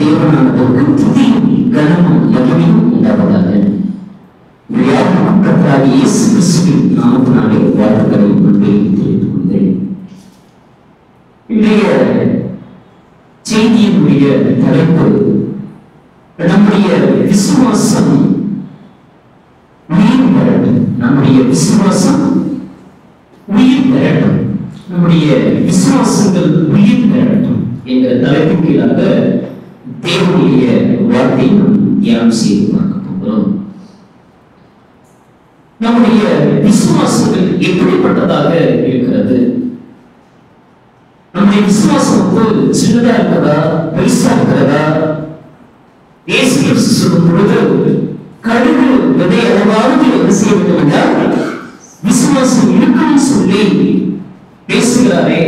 தேவனானதற்கு துதியும் கனமும் மகிமையும் உண்டாவதாக. கர்த்தராகிய இயேசு கிறிஸ்துவின் நாமத்தினாலே வாழ்த்துக்களை தெரிவித்துக் கொண்டேன். இன்றைய செய்தியினுடைய தலைப்பு நம்முடைய விசுவாசம் உயிர் பெறட்டும். நம்முடைய விசுவாசம் உயிர் பெறட்டும். நம்முடைய விசுவாசங்கள் உயிர் பெறட்டும் என்ற தலைப்பின் கீழாக தேவனுடைய வார்த்தையை நாம் தியானம் செய்து பார்க்க போகிறோம். நம்முடைய விசுவாசங்கள் எப்படிப்பட்டதாக இருக்கிறது? நம்முடைய விசுவாசம் சின்னதா இருக்கிறதா, பெருசா இருக்கிறதா? இயேசு கிறிஸ்து சொல்லும் பொழுது கடுகு விதை அளவாவது என்ன செய்ய வேண்டும் என்றால் விசுவாசம் இருக்குன்னு சொல்லி பேசுகிறாரே,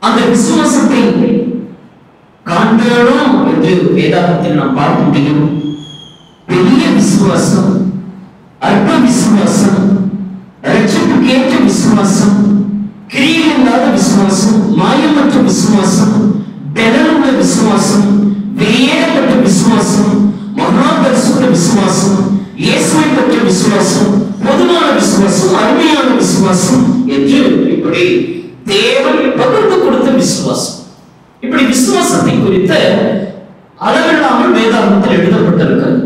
அந்த விசுவாசத்தை காண்போம் என்று வேதாகத்தில் நாம் பார்க்க முடியும். பெரிய விசுவாசம், அற்ப விசுவாசம், ரட்சிப்புக்கேற்ற விசுவாசம், கிரியையில்லாத விசுவாசம், மாயமற்ற விசுவாசம், பெறலுள்ள விசுவாசம், வெளியேறப்பட்ட விசுவாசம், மகா பரிசுத்த விசுவாசம், இயேசுவை பற்ற விசுவாசம், பொதுவான விசுவாசம், அருமையான விசுவாசம் என்று இப்படி தேவன் பகிர்ந்து கொடுத்த விசுவாசம். இப்படி விசுவாசத்தை குறித்த அளவில்லாமல் வேதாகமத்தில் எழுதப்பட்டிருக்கிறது.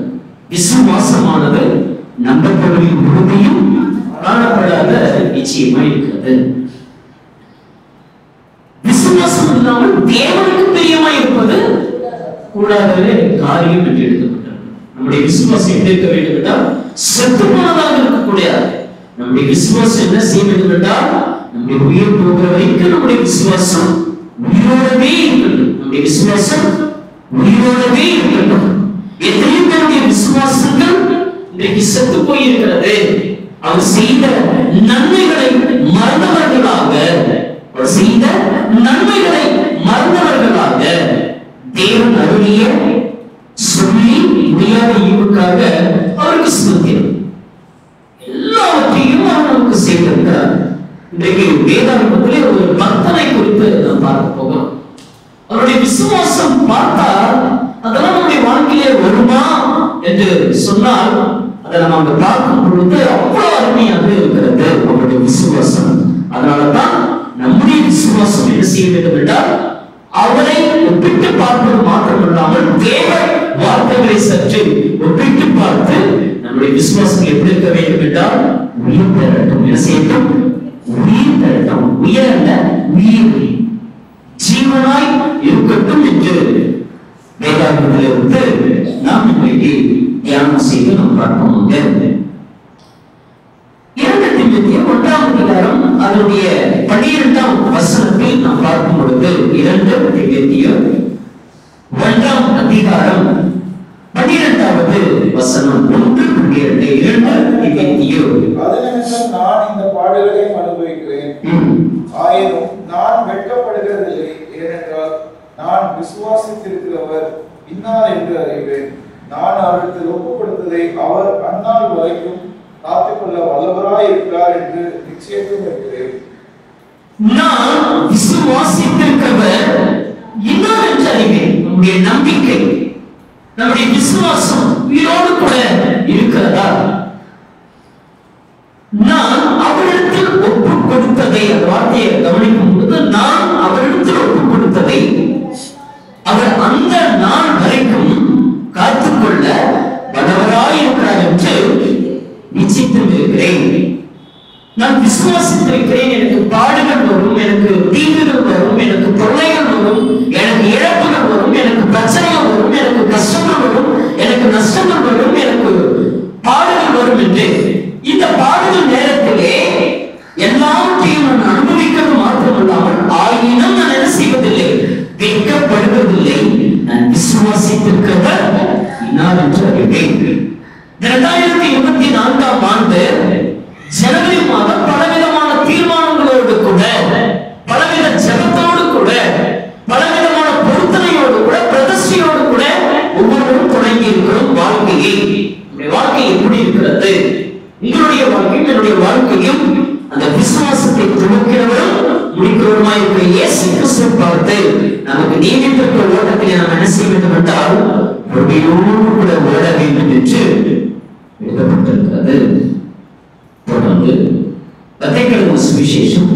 விசுவாசமானது நம்பப்படுவதின் உறுதியும் காணப்படாத நிச்சயமாய் இருக்கிறது. விசுவாசம் இல்லாமல் தேவனுக்கு பிரியமாய் இருப்பது கூடாத காரியம் என்று எழுதப்பட்டது. நம்முடைய விசுவாசம் எப்படி இருக்க வேண்டும் என்றால் செத்து போனதாக இருக்கக்கூடாது. நம்முடைய விசுவாசம் என்ன செய்ய வேண்டும் என்றால் நம்முடைய உயிர் போகிற வரைக்கும் நம்முடைய விசுவாசம் உயிரோடவே இருக்கட்டும். நம்முடைய விசுவாசம் உயிரோடவே இருக்கட்டும். எத்தனையோ பேருடைய விசுவாசங்கள் இன்றைக்கு செத்து போயிருக்கிறது. அவர் செய்த நன்மைகளை மறந்தவர்களாக, அவர் செய்த நன்மைகளை மறந்தவர்களாக தேவன் அருளிய சொல்லி முடியாத ஈவுக்காக அவருக்கு ஸ்தோத்திரம். எல்லாவற்றையும் அவர் நமக்கு செய்திருக்கிறார். இன்றைக்கு வேதாகமத்திலே ஒரு பக்தனை குறித்து நாம் பார்க்க போகிறோம். அவருடைய விசுவாசம் பார்த்தா அதெல்லாம் நம்முடைய வாழ்க்கையிலே வருமா என்று சொன்னால் அதை நம்ம அங்க பார்க்கும் பொழுது அவ்வளவு அருமையாக இருக்கிறது அவருடைய விசுவாசம். அதனாலதான் நம்முடைய விசுவாசம் என்ன செய்ய வேண்டும் என்றால் அவரை ஒப்பிட்டு பார்ப்பது மாத்திரமல்லாமல் தேவ வார்த்தைகளை சற்று ஒப்பிட்டு பார்த்து நம்முடைய விசுவாசம் எப்படி இருக்க வேண்டும் என்றால் உயிர் பெறட்டும். என்ன செய்யட்டும்? உயிர் பெறட்டும். உயர்ந்த உயிர் ஜீவனாய் இருக்கட்டும் என்று வேதாகமத்திலிருந்து நாம் இன்றைக்கு தியானம் செய்து நாம் பார்ப்போம். 2 தீமோத்தேயு 1ஆம் அதிகாரம் அதனுடைய 12ஆம் வசனத்தில் நாம் பார்க்கும் பொழுது 2 தீமோத்தேயு 1ஆம் அதிகாரம் 12வது வசனம் 1:12 2 தீமோத்தேயு அதனிமித்தம் நான் இந்த பாடுகளை அனுபவிக்கிறேன். ஆயினும் நான் வெட்கப்படுகிறதில்லை. ஏனென்றால் நான் விசுவாசித்திருக்கிறவர் இன்னார் என்று அறிவேன். நான் அவருக்கு ஒப்பு கொடுத்ததை அவர் அந்நாள் வரைக்கும் காத்துக்கொள்ள வல்லவராய் இருக்கிறார் என்று நிச்சயத்தும் இருக்கிறேன். நான் விசுவாசித்திருக்கிறவர் இன்னார் என்று அறிவேன். நம்முடைய நம்பிக்கை, நம்முடைய விசுவாசம் உயிரோடு கூட இருக்கிறதா? நான் அவரிடத்தில் ஒப்பு கொடுத்ததை, அந்த வார்த்தையை கவனிக்கும் போது நான் அவரிடத்தில் ஒப்பு கொடுத்ததை அவர் அந்த நாள் வரைக்கும் காத்துக்கொள்ள வல்லவராயிருக்கிறார் என்று நிச்சயித்தும் இருக்கிறேன். நான் விசுவாசித்திருக்கிறேன். எனக்கு பாடுகள் வரும், எனக்கு தீங்குகள் வரும், எனக்கு தொல்லைகள் வரும், எனக்கு இழப்புகள் வரும், எனக்கு பிரச்சனைகள் வரும், எனக்கு கஷ்டங்கள் வரும், எனக்கு நஷ்டங்கள் வரும், எனக்கு பாடுகள் வரும் என்று இந்த பாடுகள் நேரத்திலே எல்லாவற்றையும் நான் அனுபவிக்கிறது மாத்திரமல்லாமல் ஆயினும் நான் என்ன செய்வதில்லை, வெட்கப்படுவதில்லை. நான் விசுவாசித்திருக்கிறவர் இன்னார் என்று அறிவேன். 2024ஆம் ஆண்டு ஜனவரி மாதம் பலவிதமான தீர்மானங்களோடு கூட, பலவித ஜபத்தோடு கூட, பலவிதமான பொருத்தனையோடு கூட, பிரதிஷ்டையோடு கூட ஒவ்வொருவரும் தொடங்கி இருக்கிறோம் வாழ்க்கையை. வாழ்க்கை எப்படி இருக்கிறது? உங்களுடைய வாழ்க்கையும் என்னுடைய வாழ்க்கையும் அந்த விசுவாசத்தை துவக்கிறவரும் முடிக்கிறவருமாய் இருக்கிற இயேசு கிறிஸ்துவை பார்த்து நமக்கு நீதித்திருக்கிற ஓட்டத்தில் நாம் என்ன செய்ய வேண்டும் என்று எழுதப்பட்டிருக்கிறது. தொடர்ந்து மத்தேயு சுவிசேஷம்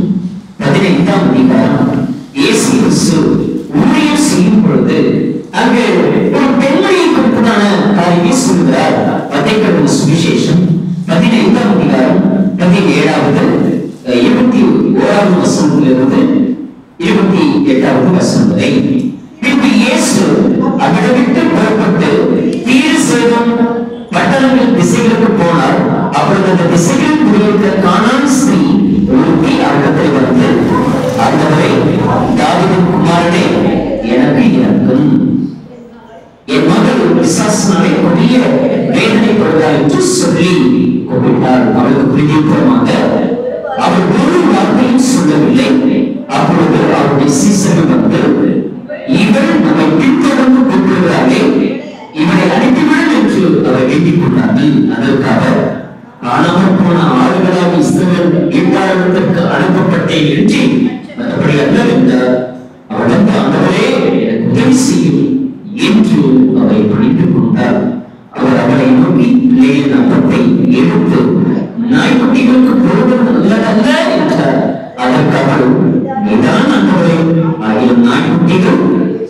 15ஆம் அதிகாரம் இயேசு கிறிஸ்து ஊழியம் செய்யும் பொழுது அங்கு ஒரு பெண்மணியை குறித்ததான காரியத்தை சொல்கிறார். மத்தேயு சுவிசேஷம் 15ஆம் அதிகாரம் 17வது 21வது வசனத்திலிருந்து 28வது வசனம் வரை. பின்பு இயேசு அவிட விட்டு புறப்பட்டு தீரு சேதம் பட்டணங்கள் திசைகளுக்கு போனார். அப்பொழுது அந்த திசைகளில் குடியிருக்கிற கானான் ஸ்திரீ ஒருத்தி அவரிடத்தில் வந்து, ஆண்டவரே, தாவீதின் குமாரனே, எனக்கு இரங்கும், என் மகள் பிசாசினாலே கொடிய வேதனைப்படுகிறாள் என்று சொல்லி கூப்பிட்டார். அவளுக்கு பிரதியுத்தரமாக அவர் ஒரு வார்த்தையும் சொல்லவில்லை. அப்பொழுது அவருடைய சீசர்கள் வந்து, இவள் நம்மை பின்தொடர்ந்து கூப்பிடுகிறாளே, இவனை அனுப்பிவிடும் என்று அவர் வேண்டிக் கொண்டார்கள். அதற்காக காணாமல் போன ஆளுகளாக இஸ்ரவேல் வீட்டாளர்களுக்கு அனுப்பப்பட்டேன் என்று மற்றபடி அல்ல என்றார். அவள் வந்து, ஆண்டவரே, எனக்கு உதவி செய்யும் என்று அவரை பணித்துக் கொண்டார். அவர் அவளை நோக்கி, பிள்ளையின் அப்பத்தை எடுத்து நாய்க்குட்டிகளுக்கு போடுவது நல்லதல்ல என்றார். அதற்கு அவள், நீதான் ஆண்டவரே, ஆகிய நாய்க்குட்டிகள்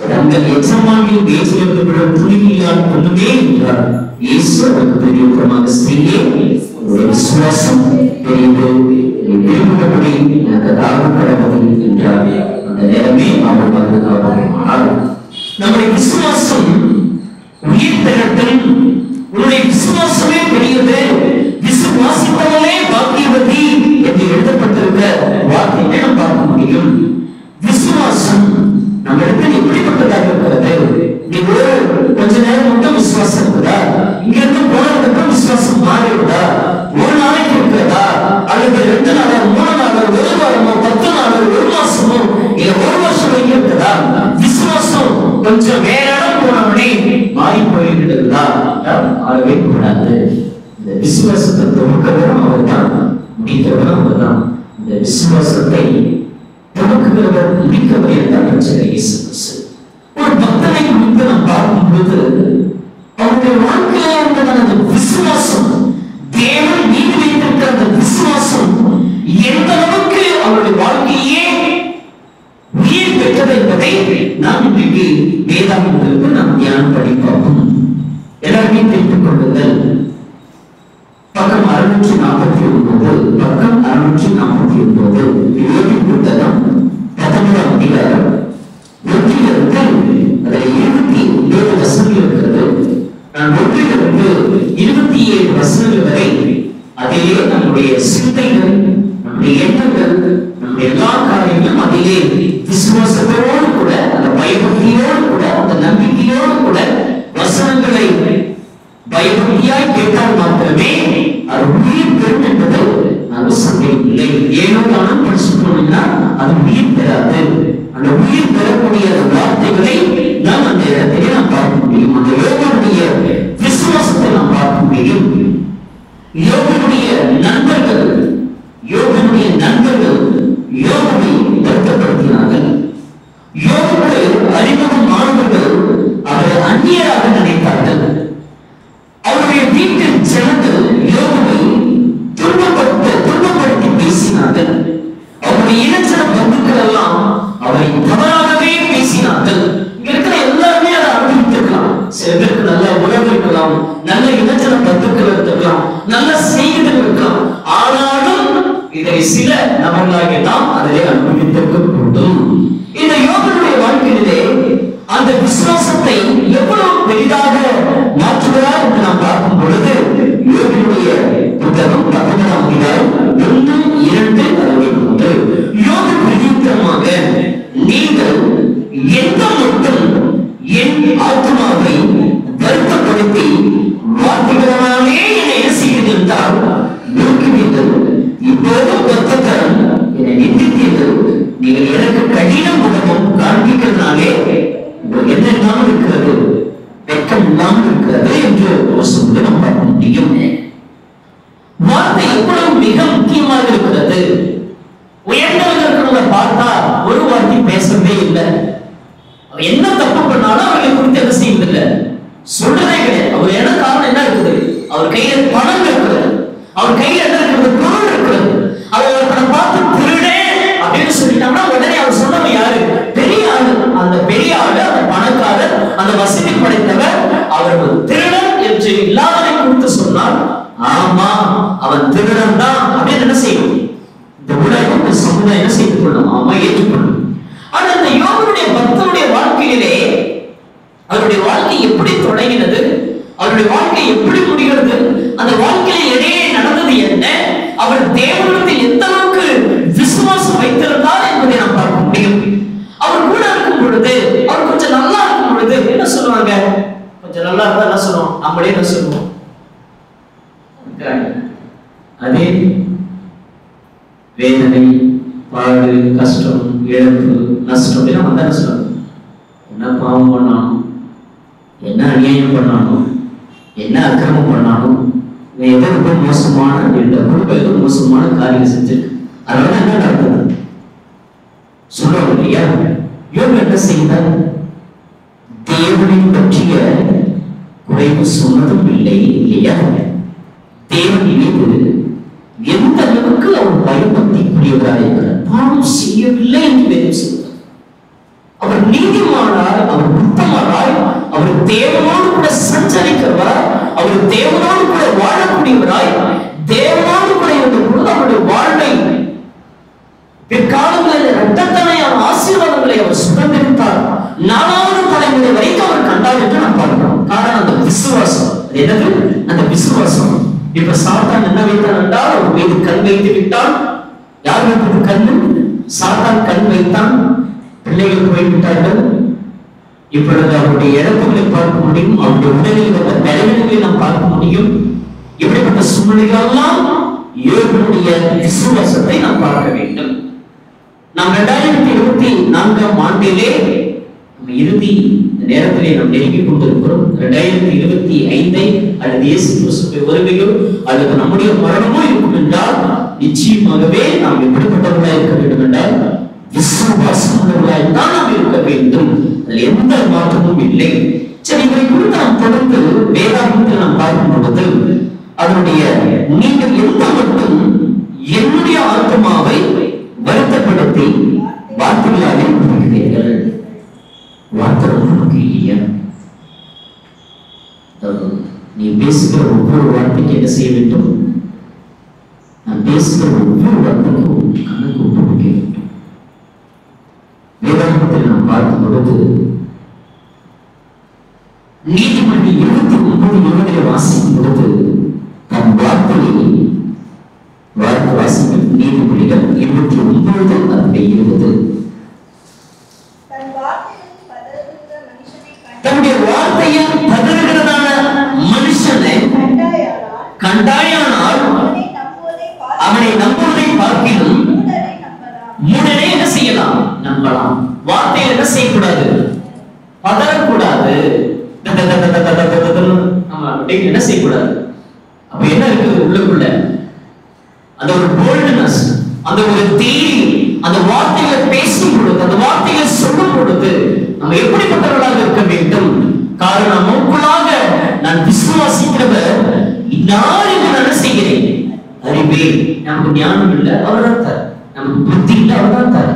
தங்கள் எச்சமானில் பேசிலிருந்து விடும் துணியில்லால் கொள்ளுமே என்றார். இயேசு அவருக்கு பிரதியுத்தரமாக, ஸ்திரீயே, உன்னுடைய விசுவாசம் பெரியது, நீ விரும்பினபடி எனக்கு தாகம் கடவுள் என்றார். அந்த நேரமே அவள் பாதுகாப்பார். நம்முடைய விசுவாசம் உயிர் பெறட்டும். உன்னுடைய விசுவாசமே பெரியது, விசுவாசிப்பவனே பாக்கியவதி என்று எழுதப்பட்டிருக்க வார்த்தையை நாம் பார்க்க முடியும். விசுவாசம் நம்ம இடத்தில் எப்படிப்பட்டதாக இருக்கிறது? நீ கொஞ்ச நேரம் மட்டும் விசுவாசம் இருக்குதா? இங்க இருந்து போனதுக்கு அப்புறம் விசுவாசம் மாறிவிடுதா? ஒரு நாளைக்கு இருக்கிறதா? அல்லது 2 நாளோ 3 நாளோ 1 வாரமோ 10 நாளோ 1 மாசமோ இல்ல 1 வருஷம் வரைக்கும் இருக்குதா? விசுவாசம் கொஞ்சம் வேற இடம் போனவனே மாறி போயிருக்கிறதா? ஆகவே கூடாது. இந்த விசுவாசத்தை துவக்கிறவரும் அவர் தான், முடிக்கிறவரும் அவர் தான். இந்த விசுவாசத்தை துவக்குகிறவர் முடிக்கவர் என்றார் இயேசு கிறிஸ்து. ஒரு பக்தனை குறித்து நாம் பார்க்கும் பொழுது அவருடைய வாழ்க்கையில இருந்ததான அந்த விசுவாசம், தேவன் மீது வைத்திருக்கிற அந்த விசுவாசம் எந்த அளவுக்கு அவருடைய வாழ்க்கையே உயிர் பெற்றது என்பதை நாம் இன்றைக்கு வேதாகமத்திலிருந்து நாம் தியானம் பண்ணி பார்ப்போம். எல்லாருமே தெரிந்து கொள்ளுங்கள். பக்கம் 649, பக்கம் 649 யோபின் புத்தகம் 19ஆம் அதிகாரம் 1லிருந்து அதில் 27 வசனங்கள் இருக்கிறது. நான் 1லிருந்து 27 வசனங்கள் வரை அதிலே நம்முடைய சிந்தைகள், நம்முடைய எண்ணங்கள், நம்முடைய எல்லா காரியங்களும் அதிலே விசுவாசத்தோடு கூட, அந்த பயபக்தியோடு கூட, அந்த நம்பிக்கையோடு கூட வசனங்களை பயபக்தியாய் கேட்டால் மாத்திரமே அது உயிர் பெறும் என்பது அது சந்தேகம் இல்லை. ஏனோ தானும் படிச்சு போனீங்கன்னா அது உயிர் பெறாது. அந்த உயிர் பெறக்கூடிய வார்த்தைகளை நாம் அந்த இடத்திலே நாம் பார்க்க முடியும். அந்த யோகனுடைய விசுவாசத்தை நாம் பார்க்க முடியும். யோகனுடைய நண்பர்கள் யோகனுடைய யோகனை வருத்தப்படுத்தினார்கள். யோகனுடைய அறிமுகம் மாணவர்கள் அவரை அந்நியராக நினைத்தார்கள். அவருடைய வீட்டில் ஜனங்கள் யோகனை துன்பப்படுத்தி பேசினார்கள். அவருடைய இனச்சன பந்துக்கள் எல்லாம் அவரை தவறாகவே பேசினார்கள். இங்க இருக்கிற எல்லாருமே அதை அனுபவித்திருக்கலாம். சில பேருக்கு நல்ல உறவு இருக்கலாம், நல்ல இனச்சன பந்துக்கள் இருக்கலாம், நல்ல செய்திகள் இருக்கலாம். ஆனாலும் இதை சில நபர்களாக நாம் அதிலே அனுபவித்திருக்க கூடும். இந்த யோகனுடைய வாழ்க்கையிலே அந்த விசுவாசத்தை எவ்வளவு பெரிதாக மாற்றுகிறார் என்று நாம் பார்க்கும் பொழுது யோகனுடைய புத்தகம் 19ஆம் அதிகாரம் 1, 2, 3 யோக பிரதியுத்தரமாக, நீங்கள் எந்த மட்டும் என் ஆத்மாவை வருத்தப்படுத்தி வார்த்தைகளாலே என்னை நேசிக்கிறீர்கள் நோக்குவீர்கள். இப்போதும் கர்த்தர் என்னை நிந்தித்தீர்கள். நீங்கள் எனக்கு கடினம் உணவும் காண்பிக்கிறதுனாலே என்ன இல்லாமல் இருக்கிறது, வெட்கம் இல்லாமல் இருக்கிறது என்று ஒரு சொல்ல நாம் பார்க்க முடியும். வார்த்தை எவ்வளவு மிக முக்கியமாக இருக்கிறது. உயர்ந்தவர்களை பார்த்தா ஒரு வார்த்தை பேசவே இல்லை. அவர் என்ன தப்பு பண்ணாலும் அவர்களை குறித்து என்ன செய்வதில்லை, சொல்றதே கிடையாது. அவர் என்ன காரணம் என்ன இருக்குது, கையில பணம் இருக்கிறது, அவர் கையில என்ன இருக்கிறது, பொருள் இருக்கிறது. அவர் ஒருத்தனை பார்த்து திருடே அப்படின்னு சொல்லிட்டாங்கன்னா உடனே அவர் சொன்னவன் யாரு, பெரிய ஆளு. அந்த பெரிய ஆளு, அந்த பணக்காரர், அந்த வசதி படைத்தவர், அவருக்கு திருடன் என்று இல்லாததை குறித்து சொன்னால் ஆமா அவன் திருடன் தான் அப்படின்னு என்ன செய்யும், இந்த உலகம், இந்த சமுதாயம் என்ன செய்து கொள்ளும், ஆமா ஏற்றுக்கொள்ளும். ஆனா இந்த யோபுடைய பக்தனுடைய வாழ்க்கையிலே அவருடைய வாழ்க்கை எப்படி தொடங்கினது, அவருடைய வாழ்க்கை எப்படி முடிகிறது, அந்த வாழ்க்கையில் இடையே நடந்தது என்ன, அவர் தேவனிடத்தில் எந்த அளவுக்கு விசுவாசம் வைத்திருந்தார் என்பதை நாம் பார்க்க முடியும். அவர் கூட இருக்கும் பொழுது, அவர் கொஞ்சம் நல்லா இருக்கும் பொழுது என்ன சொல்லுவாங்க, கொஞ்சம் நல்லா இருந்தா என்ன சொல்லுவோம், நம்மளே என்ன சொல்லுவோம், அதே வேதனை, பாடு, கஷ்டம், இழப்பு, நஷ்டம் எல்லாம் வந்தா என்ன சொல்லுவாங்க, என்ன பாவம் பண்ணாலும், என்ன அநியாயம் பண்ணாலும், என்ன அக்கிரமம் பண்ணாலும், ஏதோ ரொம்ப மோசமான இந்த குடும்பம் ஏதோ மோசமான காரியம் செஞ்சிருக்கு, அதனால என்ன நடந்தது சொல்லுவாங்க இல்லையா. யோபு என்ன செய்தார், தேவனை பற்றிய குறைவு சொன்னதும் இல்லை இல்லையா. தேவன் மீது எந்த அளவுக்கு அவர் பயபக்திக்குரியவராக இருக்கிறார், பாவம் செய்யவில்லை என்று வேதம் சொல்கிறார். அவர் நீதிமானார், அவர் உத்தமராய், அவர் தேவனோடு கூட சஞ்சரிக்கிறவர், அவர் தேவனோடு கூட வாழக்கூடியவராய், தேவனோடு கூட இருந்த பொழுது அவருடைய வாழ்வை பிற்காலங்களில் இரட்டத்தனையான ஆசீர்வாதங்களை அவர் சுதந்திரித்தார். 4வது தலைமுறை வரைக்கும் அவர் கண்டார் என்று நாம் பார்க்கிறோம். காரணம் அந்த விசுவாசம். என்னது அந்த விசுவாசம். இப்ப சாத்தான் என்ன வைத்தான் என்றால், அவர் மீது கண் வைத்து விட்டான். யார் வைத்தது கண்? சாத்தான் கண் வைத்தான். பிள்ளைகள் போய்விட்டார்கள். இப்பொழுது அவருடைய இழப்புகளை பார்க்க முடியும், அவருடைய உடலில் வந்த பலவீனங்களை நாம் பார்க்க முடியும். இப்படிப்பட்ட சூழ்நிலைகளெல்லாம் யோபுடைய விசுவாசத்தை நாம் பார்க்க வேண்டும். நாம் 2024ஆம் ஆண்டிலே இறுதி நேரத்திலே நாம் நெருங்கிக் கொண்டிருக்கிறோம். 2025 அல்லது இயேசு கிறிஸ்துவின் வருகையோ அல்லது நம்முடைய மரணமோ இருக்கும் என்றால் நிச்சயமாகவே நாம் எப்படிப்பட்டவர்களாக இருக்க வேண்டும் என்றால் விசுவாசமுள்ளவர்களாக தான் நாம் இருக்க வேண்டும். அதில் எந்த மாற்றமும் இல்லை. சரி, இதை குறித்து நாம் தொடர்ந்து வேதாகமத்தில் நாம் பார்க்கும் பொழுது அதனுடைய நீங்கள் எந்த மட்டும் என்னுடைய ஆத்மாவை வருத்தப்படுத்தி வார்த்தைகளாலே முடிக்கிறீர்கள். வார்த்தை நமக்கு இல்லையா? நீ பேசுகிற ஒவ்வொரு வார்த்தைக்கு என்ன செய்ய வேண்டும்? நான் பேசுகிற ஒவ்வொரு வார்த்தைக்கும் கணக்கு ஒப்புக்க வேண்டும். வேதாகமத்தில் நாம் பார்க்கும் பொழுது நீதிமன்ற 29:20 வாசிக்கும் பொழுது தன் வார்த்தையை வாசிக்கும். நீதிமொழிகள் 29:20 தன்னுடைய வார்த்தையில் பதறுகிறதான மனுஷனை கண்டாயானால் அவனை நம்புவதை பார்க்கிலும் மூடனை என்ன செய்யலாம்? நம்பலாம். வார்த்தையில் என்ன செய்யக்கூடாது? பதறக்கூடாது. என்ன செய்யக்கூடாது? அப்ப என்ன இருக்குது உள்ளுக்குள்ள? அந்த ஒரு போல்ட்னஸ், அந்த ஒரு தீரி, அந்த வார்த்தைகளை பேசும் பொழுது, அந்த வார்த்தைகளை சொல்லும் பொழுது நம்ம எப்படிப்பட்டவர்களாக இருக்க வேண்டும்? காரணம் நமக்குள்ளாக நான் விசுவாசிக்கிறவர் நான் என்று நான் செய்கிறேன். அறிவேன். நமக்கு ஞானம் இல்லை, அவர்தான் தர. நமக்கு புத்தி இல்லை, அவர்தான் தர.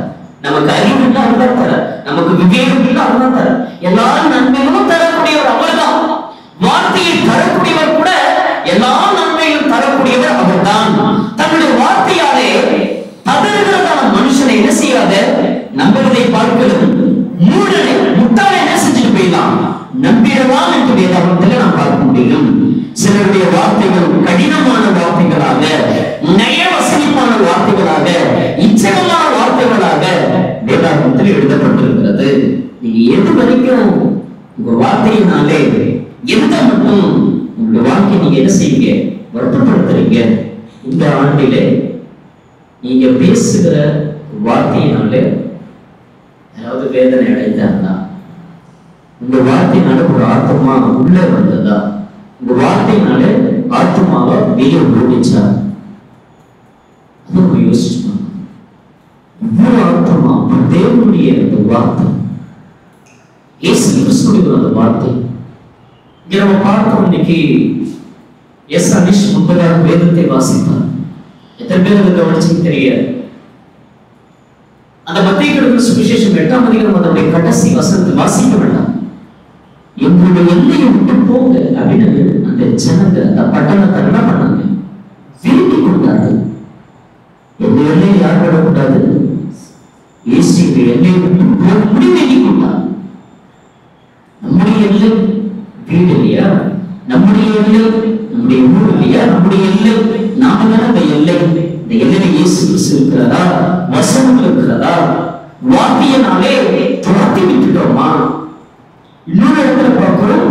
நமக்கு அறிவு இல்லை, அவர்தான் தர. நமக்கு விவேகம் இல்லை, அவர்தான் தர. எல்லா நன்மைகளும் தரக்கூடியவர் அவர்தான். வார்த்தையை தரக்கூடியவர் கூட எல்லா நன்மைகளும் தரக்கூடியவர் அவர்தான். தன்னுடைய வார்த்தையாலே பதறுகிறதான மனுஷனை என்ன செய்யாத? நம்புவதை பார்க்கலும் மூடனை, முட்டாளை என்ன செஞ்சுட்டு போயிடலாம்? நம்பிடலாம் என்று வேதாகமத்தில் நாம் பார்க்க முடியும். சிலருடைய வார்த்தைகள் கடினமான வார்த்தைகளாக, நயவசனிப்பான வார்த்தைகளாக, இச்சகமான வார்த்தைகளாக வேதாகமத்தில் எழுதப்பட்டிருக்கிறது. நீங்க எது வரைக்கும் உங்க வார்த்தையினாலே எந்த மட்டும் உங்களுடைய வாழ்க்கை நீங்க என்ன செய்வீங்க? வருத்தப்படுத்துறீங்க. இந்த ஆண்டிலே நீங்க பேசுகிற வார்த்தையினாலே யாராவது வேதனை அடைந்தாங்களா? உங்க வார்த்தையினால ஒரு ஆத்மா உள்ள வந்ததா? உங்க வார்த்தையினால ஆத்மாவை வெளியே ஓடிச்சா? அது யோசிச்சுமா? இவ்வளவு ஆத்மா தேவனுடைய அந்த வார்த்தை, இயேசு கிறிஸ்துவின் அந்த வார்த்தை. இங்க நம்ம பார்க்கிறோம், இன்னைக்கு எஸ் அனிஷ் முன்பதாக வேதத்தை வாசிப்பார். எத்தனை பேர் அதை கவனிச்சு தெரியாது. அந்த மத்திய கிழக்கு சுவிசேஷம் 8ஆம் அதிகாரம் அதனுடைய கடைசி வசனத்தை வாசிக்க வேண்டாம். எங்களுடைய எல்லையை விட்டு போங்க அப்படின்னு அந்த ஜனங்க அந்த பட்டணத்தை என்ன பண்ணாங்க? விரும்பி கொண்டார்கள். எந்த எல்லையை யார் விடக்கூடாது? இயேசுவின் எல்லையை விட்டு போகும்படி வேண்டிக் கொண்டார். நம்முடைய எல்லை வீடு இல்லையா? நம்முடைய எல்லை நம்முடைய ஊர் இல்லையா? நம்முடைய எல்லை நாம தானே அந்த எல்லை. இந்த எல்லையில இயேசு கிறிஸ்து இருக்கிறதா? வசனம் இருக்கிறதா? வார்த்தையினாலே துரத்தி விட்டுட்டோமா? இன்னொரு இடத்துல பார்க்கிறோம்,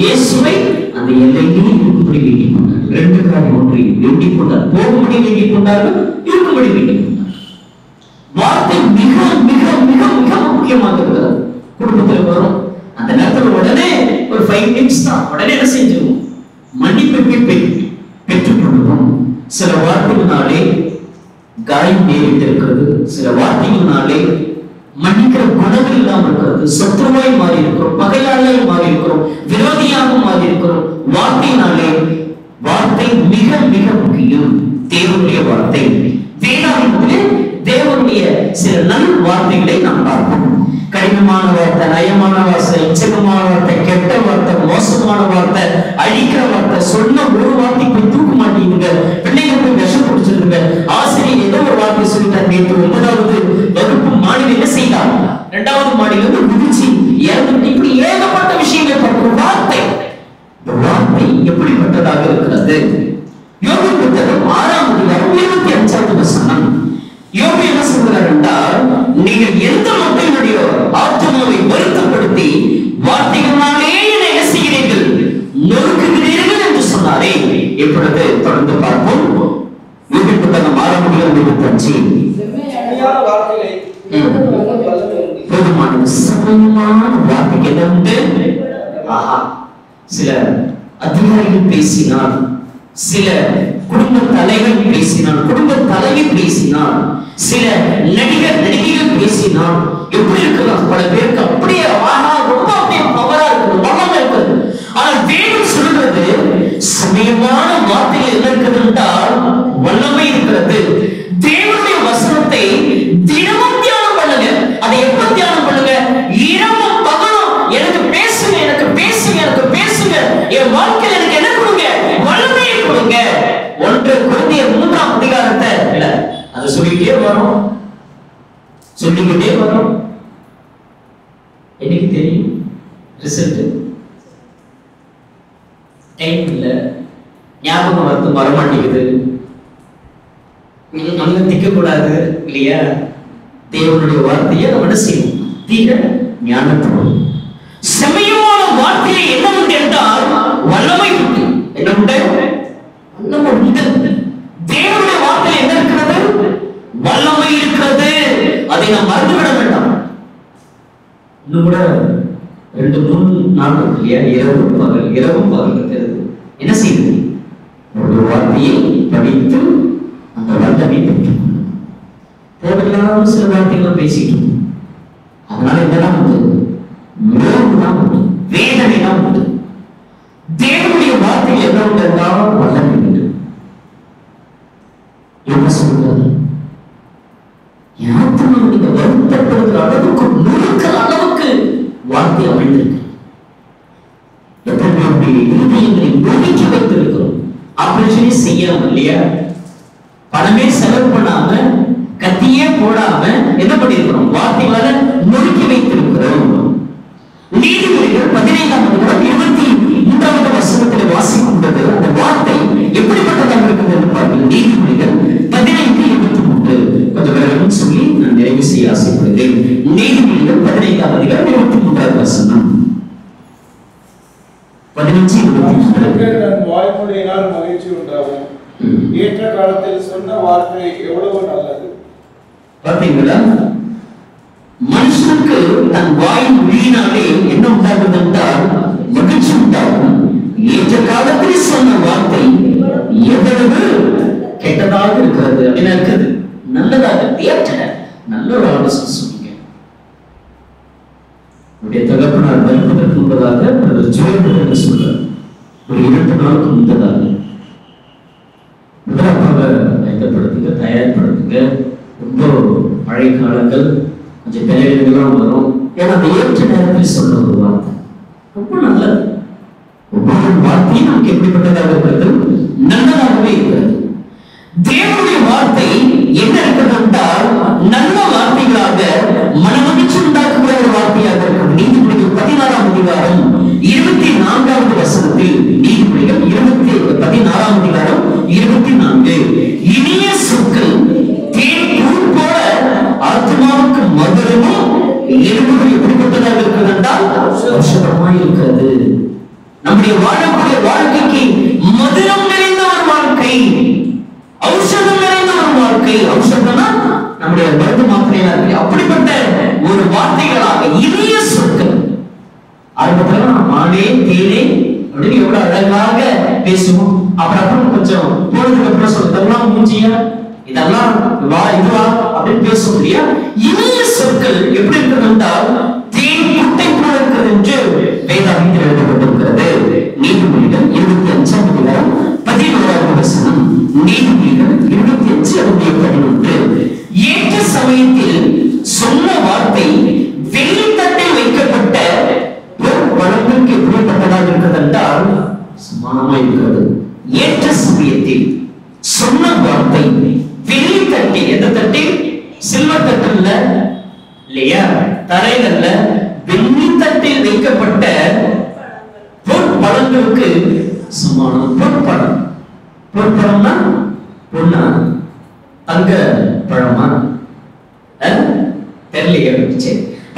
இயேசுவை அந்த எல்லையிலே இருக்கும்படி வேண்டிக் கொண்டார். 2 காரியம். ஒன்று வேண்டிக் கொண்டார், போகும்படி வேண்டிக் கொண்டார்கள், இருக்கும்படி வேண்டிக் கொண்டார். வார்த்தை மிக மிக மிக மிக முக்கியமாக இருக்கிறது. குடும்பத்தில் வரும் அந்த நேரத்தில் உடனே ஒரு 5 நிமிஷம் தான் உடனே என்ன செஞ்சிருவோம்? மன்னிப்பை பெற்றுக் கொள்வோம். சில வார்த்தைகளாலே காயம் நேரிட்டு இருக்கிறது. சில வார்த்தைகளாலே மன்னிக்கிற குணங்கள் இல்லாமல் இருக்கிறது. சத்துருவாய் மாறி இருக்கிறோம், பகையாளர் மாறி இருக்கிறோம், விரோதியாக மாறி இருக்கிறோம். வார்த்தையினாலே வார்த்தை மிக மிக முக்கியம். தேவனுடைய வார்த்தை, வேதாகமத்திலே தேவனுடைய சில நல்ல வார்த்தைகளை நாம் பார்ப்போம். கடினமான வார்த்தை, நயமான வார்த்தை, இச்சகமான வார்த்தை, கெட்ட வார்த்தை, மோசமான வார்த்தை, அழிக்கிற வார்த்தை, சொன்ன ஒரு வார்த்தை போய் தூக்க மாட்டீங்க, பிள்ளைங்க போய் விஷம் குடிச்சிருங்க. ஆசிரியர் ஏதோ ஒரு வார்த்தை சொல்லிட்டார். நேற்று 9வது வகுப்பு மாடியில் என்ன செய்தார்? 2வது மாடியிலிருந்து குதிச்சு இறந்து இப்படி ஏகப்பட்ட விஷயங்கள் பார்க்கிறோம். வார்த்தை, வார்த்தை எப்படிப்பட்டதாக இருக்கிறது? யோபு புத்தகம் 6ஆம் அதிகாரம் 25வது வசனம். யோபு என்ன சொல்கிறார் என்றால், நீங்கள் எந்த மக்களுடைய ஆத்துமாவை வருத்தப்படுத்தி வார்த்தைகளாலே என்ன செய்கிறீர்கள்? நொறுக்குகிறீர்கள் என்று சொன்னாரே. இப்பொழுது தொடர்ந்து பார்ப்போம். யோபு புத்தகம் 6ஆம் அதிகாரம் 25. போதுமான சமயமான வார்த்தைக்கு என்ன உண்டு? ஆஹா, சில அதிகாரிகள் பேசினார், சில குடும்ப தலைவர் பேசினார், குடும்ப தலைவி பேசினார், சில நடிகைகள் பேசினார். எப்படி இருக்கலாம்? பல பேருக்கு அப்படியே ரொம்ப அப்படியே பவரா இருக்குது, வளமா இருக்குது. ஆனால் வேதம் சொல்றது சமயமான வார்த்தைகள் என்ன இருக்குது என்றால் வல்லமை இருக்கிறது. தேவனுடைய வசனத்தை தினமும் தியானம் பண்ணுங்க. அதை எப்ப தியானம் பண்ணுங்க? இரவும் பகலும் எனக்கு பேசுங்க, எனக்கு பேசுங்க, எனக்கு பேசுங்க. என் வாழ்க்கையில் எனக்கு என்ன கொடுங்க? வல்லமையை கொடுங்க. 1 கொரிந்தியர் 3ஆம் அதிகாரத்தை இல்ல அதை சொல்லிக்கிட்டே வரும். எனக்கு தெரியும் ரிசல்ட் டைம் இல்ல, ஞாபகம் வந்து வரமாட்டேங்குது. நல்லா திக்க கூடாது இல்லையா? தேவனுடைய வார்த்தையை நம்ம என்ன செய்யணும்? தீர ஞானத்தோடு செமையான வார்த்தையை என்ன உண்டு என்றால் வல்லமை உண்டு. என்ன உண்டு? வல்லமை உண்டு. தேவனுடைய வார்த்தையில் என்ன இருக்கிறது? வல்லமை இருக்கிறது. அதை நாம் மறந்துவிட வேண்டாம். இன்னும் கூட 2-3 நாள் இருக்கு இல்லையா? இரவும் பகல் தெரியுது. என்ன செய்யுது? ஒரு வார்த்தையை படித்து அந்த வல்லமை பெற்றுக் கொள்ளும். தேவையில்லாத சில வார்த்தைகளை பேசிட்டோம். அதனால என்னதான் உண்டு? நோவுதான் உண்டு, வேதனை தான் உண்டு. தேவனுடைய வார்த்தையில் என்ன உண்டு என்றால் வல்லமை உண்டு. என்ன சொல்றாரு? யாத்திரை நீங்க வருத்தப்படுகிற அளவுக்கு, நுறுக்கிற அளவுக்கு வார்த்தை அமைந்திருக்கு. எத்தனை பேருடைய இருதயங்களை நொறுக்கி வைத்திருக்கிறோம். ஆபரேஷனே செய்யலாம் இல்லையா? பணமே செலவு பண்ணாம, கத்தியே போடாம என்ன பண்ணிருக்கிறோம்? வார்த்தைகளால நொறுக்கி வைத்திருக்கிறோம். நீதிமொழிகள் 15ஆம் அதிகாரம் 23வது வசனத்தில் வாசிக்கின்றது. அந்த வார்த்தை எப்படிப்பட்டதாக இருக்கிறது என்று பாருங்கள். நீதிமொழிகள் 15:23. கொஞ்சம் வேறும் சொல்லி நான் நிறைவு செய்ய ஆசைப்படுகிறேன். நீதிமொழிகள் 15ஆம் அதிகாரம் 23வது வசனம். 15:23. வாய்மொழியினால் மகிழ்ச்சி உண்டாகும். ஏற்ற காலத்தில் சொன்ன வார்த்தை எவ்வளவு நல்லது. பார்த்தீங்களா? மனுஷனுக்கு தன் வாயின் மொழியினாலே என்ன உண்டாகுது என்றால் மகிழ்ச்சி உண்டாகும். ஏற்ற காலத்தில் சொன்ன வார்த்தை எவ்வளவு கெட்டதாக இருக்கிறது அப்படின்னு இருக்குது. நல்லதாக தேற்ற நல்ல ஒரு ஆலோசனை சொன்னீங்க. உடைய தகப்பனார் மறுப்பதற்கு முன்பதாக சொல்றார். ஒரு 2 நாளுக்கு முன்பதாக ஆயத்தப்படுத்துங்க, தயார்படுத்துங்க. ரொம்ப மழை காலங்கள் கொஞ்சம் பிறகுலாம் வரும். ஏன்னா அந்த ஏற்ற நேரத்தில் சொல்ல ஒரு வார்த்தை ரொம்ப நல்லது. ஒவ்வொரு வார்த்தையும் நமக்கு எப்படிப்பட்டதாக இருக்கிறது? நல்லதாகவே இருக்கிறது. தேவனுடைய வார்த்தை என்ன இருக்கிறது என்றால் நல்ல வார்த்தைகளாக மனமகிழ்ச்சி உண்டாக்குகிற ஒரு வார்த்தையாக இருக்கிறது. நீதிமொழிகள் 16ஆம் அதிகாரம் 24வது வசனத்தில், நீதிமொழிகள் 16ஆம் அதிகாரம் 24, இனிய சொற்கள் தேன் போல ஆத்மாவுக்கு மதுரமும் எலும்புகள் எப்படிப்பட்டதாக இருக்கிறது என்றால் ஔஷதமாய் இருக்கிறது. நம்முடைய வாழக்கூடிய வாழ்க்கைக்கு மதுரம் நிறைந்த ஒரு வாழ்க்கை, ஔஷதம் நிறைந்த ஒரு வாழ்க்கை. ஔஷதம்னா நம்முடைய மருந்து மாத்திரையா இருக்கு. அப்படிப்பட்ட ஒரு வார்த்தைகளாக இனிய சொற்கள். ஆரம்பத்துல நம்ம மானே தேனே அப்படின்னு எவ்வளவு அழகாக பேசுவோம். அப்புறம் கொஞ்சம் போனதுக்கு அப்புறம் சொல்றதெல்லாம் மூஞ்சியா இதெல்லாம் வா இதுவா அப்படின்னு பேசுவோம் இல்லையா? இனிய சொற்கள் எப்படி இருக்கிறது என்றால் தேன் முட்டை போல இருக்கிறது என்று வேதாகமத்தில் எழுதப்பட்டிருக்கிறது. நீதிமொழிகள் 25ஆம் அதிகாரம் 11வது வசனம். நீதிமொழிகள் 25:11. ஏற்ற சமயத்தில் சொன்ன வார்த்தை வெளித்தட்டில் வைக்கப்பட்ட வளங்களுக்கு எப்படிப்பட்டதாக இருக்கிறது என்றால் சமானமாக இருக்கிறது. ஏற்ற சமயத்தில் சொன்ன வார்த்தை வெளித்தட்டில், எந்த தட்டில்? சில்வர் தட்டில் இல்லையா, தரையில் அல்ல, வெள்ளித்தட்டில் வைக்கப்பட்ட பொற்பழங்களுக்கு சமானம். பொற்பழம், பொற்பழம்னா பொண்ணா தங்க பழமா தெரியலையே.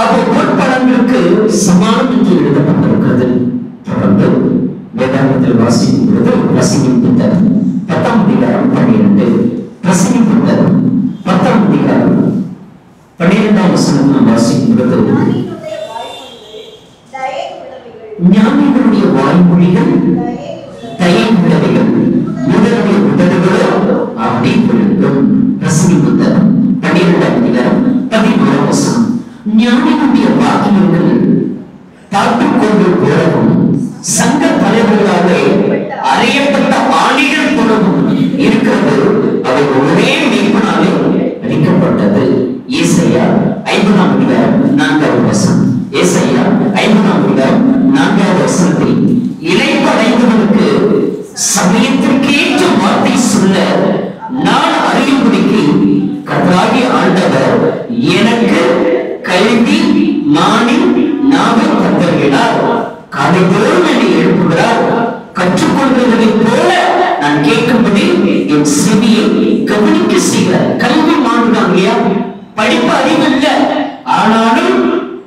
அப்போ பொற்பழங்களுக்கு சமானம் என்று எழுதப்பட்டிருக்கிறது. தொடர்ந்து வேதாகமத்தில் வாசிக்கும் பொழுது பிரசங்கின் புத்தகம் 10ஆம் அதிகாரம் 12, பிரசங்கின் புத்தகம் 10ஆம் அதிகாரம் 12ஆம் வசனம் நாம் வாசிக்கும் பொழுது, ஞானிகளுடைய வாய்மொழிகள் தயை உள்ளவைகள், முதலுடைய உதடுகளோ அப்படி விழுங்கும். பிரசங்கின் புத்தகம் 12ஆம் அதிகாரம் 11ஆம் வசனம். ஞானிகளுடைய வாக்கியங்கள் தாட்டுக்கொண்டு போலவும் சங்க தலைவர்களாக அறியப்பட்ட ஆணிகள் போலவும் இருக்கிறது. அவை ஒரே மீட்பினாலே அளிக்கப்பட்டது. ஏசாயா 50ஆம் அதிகாரம் 4வது வசனம். ஏசாயா 50ஆம் அதிகாரம் 4வது வசனத்தில், இளைப்படைந்தவனுக்கு சமயத்திற்கேற்ற வார்த்தை சொல்ல நான் அறியும்படிக்கு கர்த்தராகிய ஆண்டவர் எனக்கு கல்வி மானி நாவை தந்தருகிறார். காலைதோறும் என்னை எழுப்புகிறார். கற்றுக்கொள்வதை போல நான் கேட்கும்படி என் செவியை கவனிக்க செய்கிறார். கல்வி மாறுதாங்க, படிப்பு அறிவு இல்லை, ஆனாலும்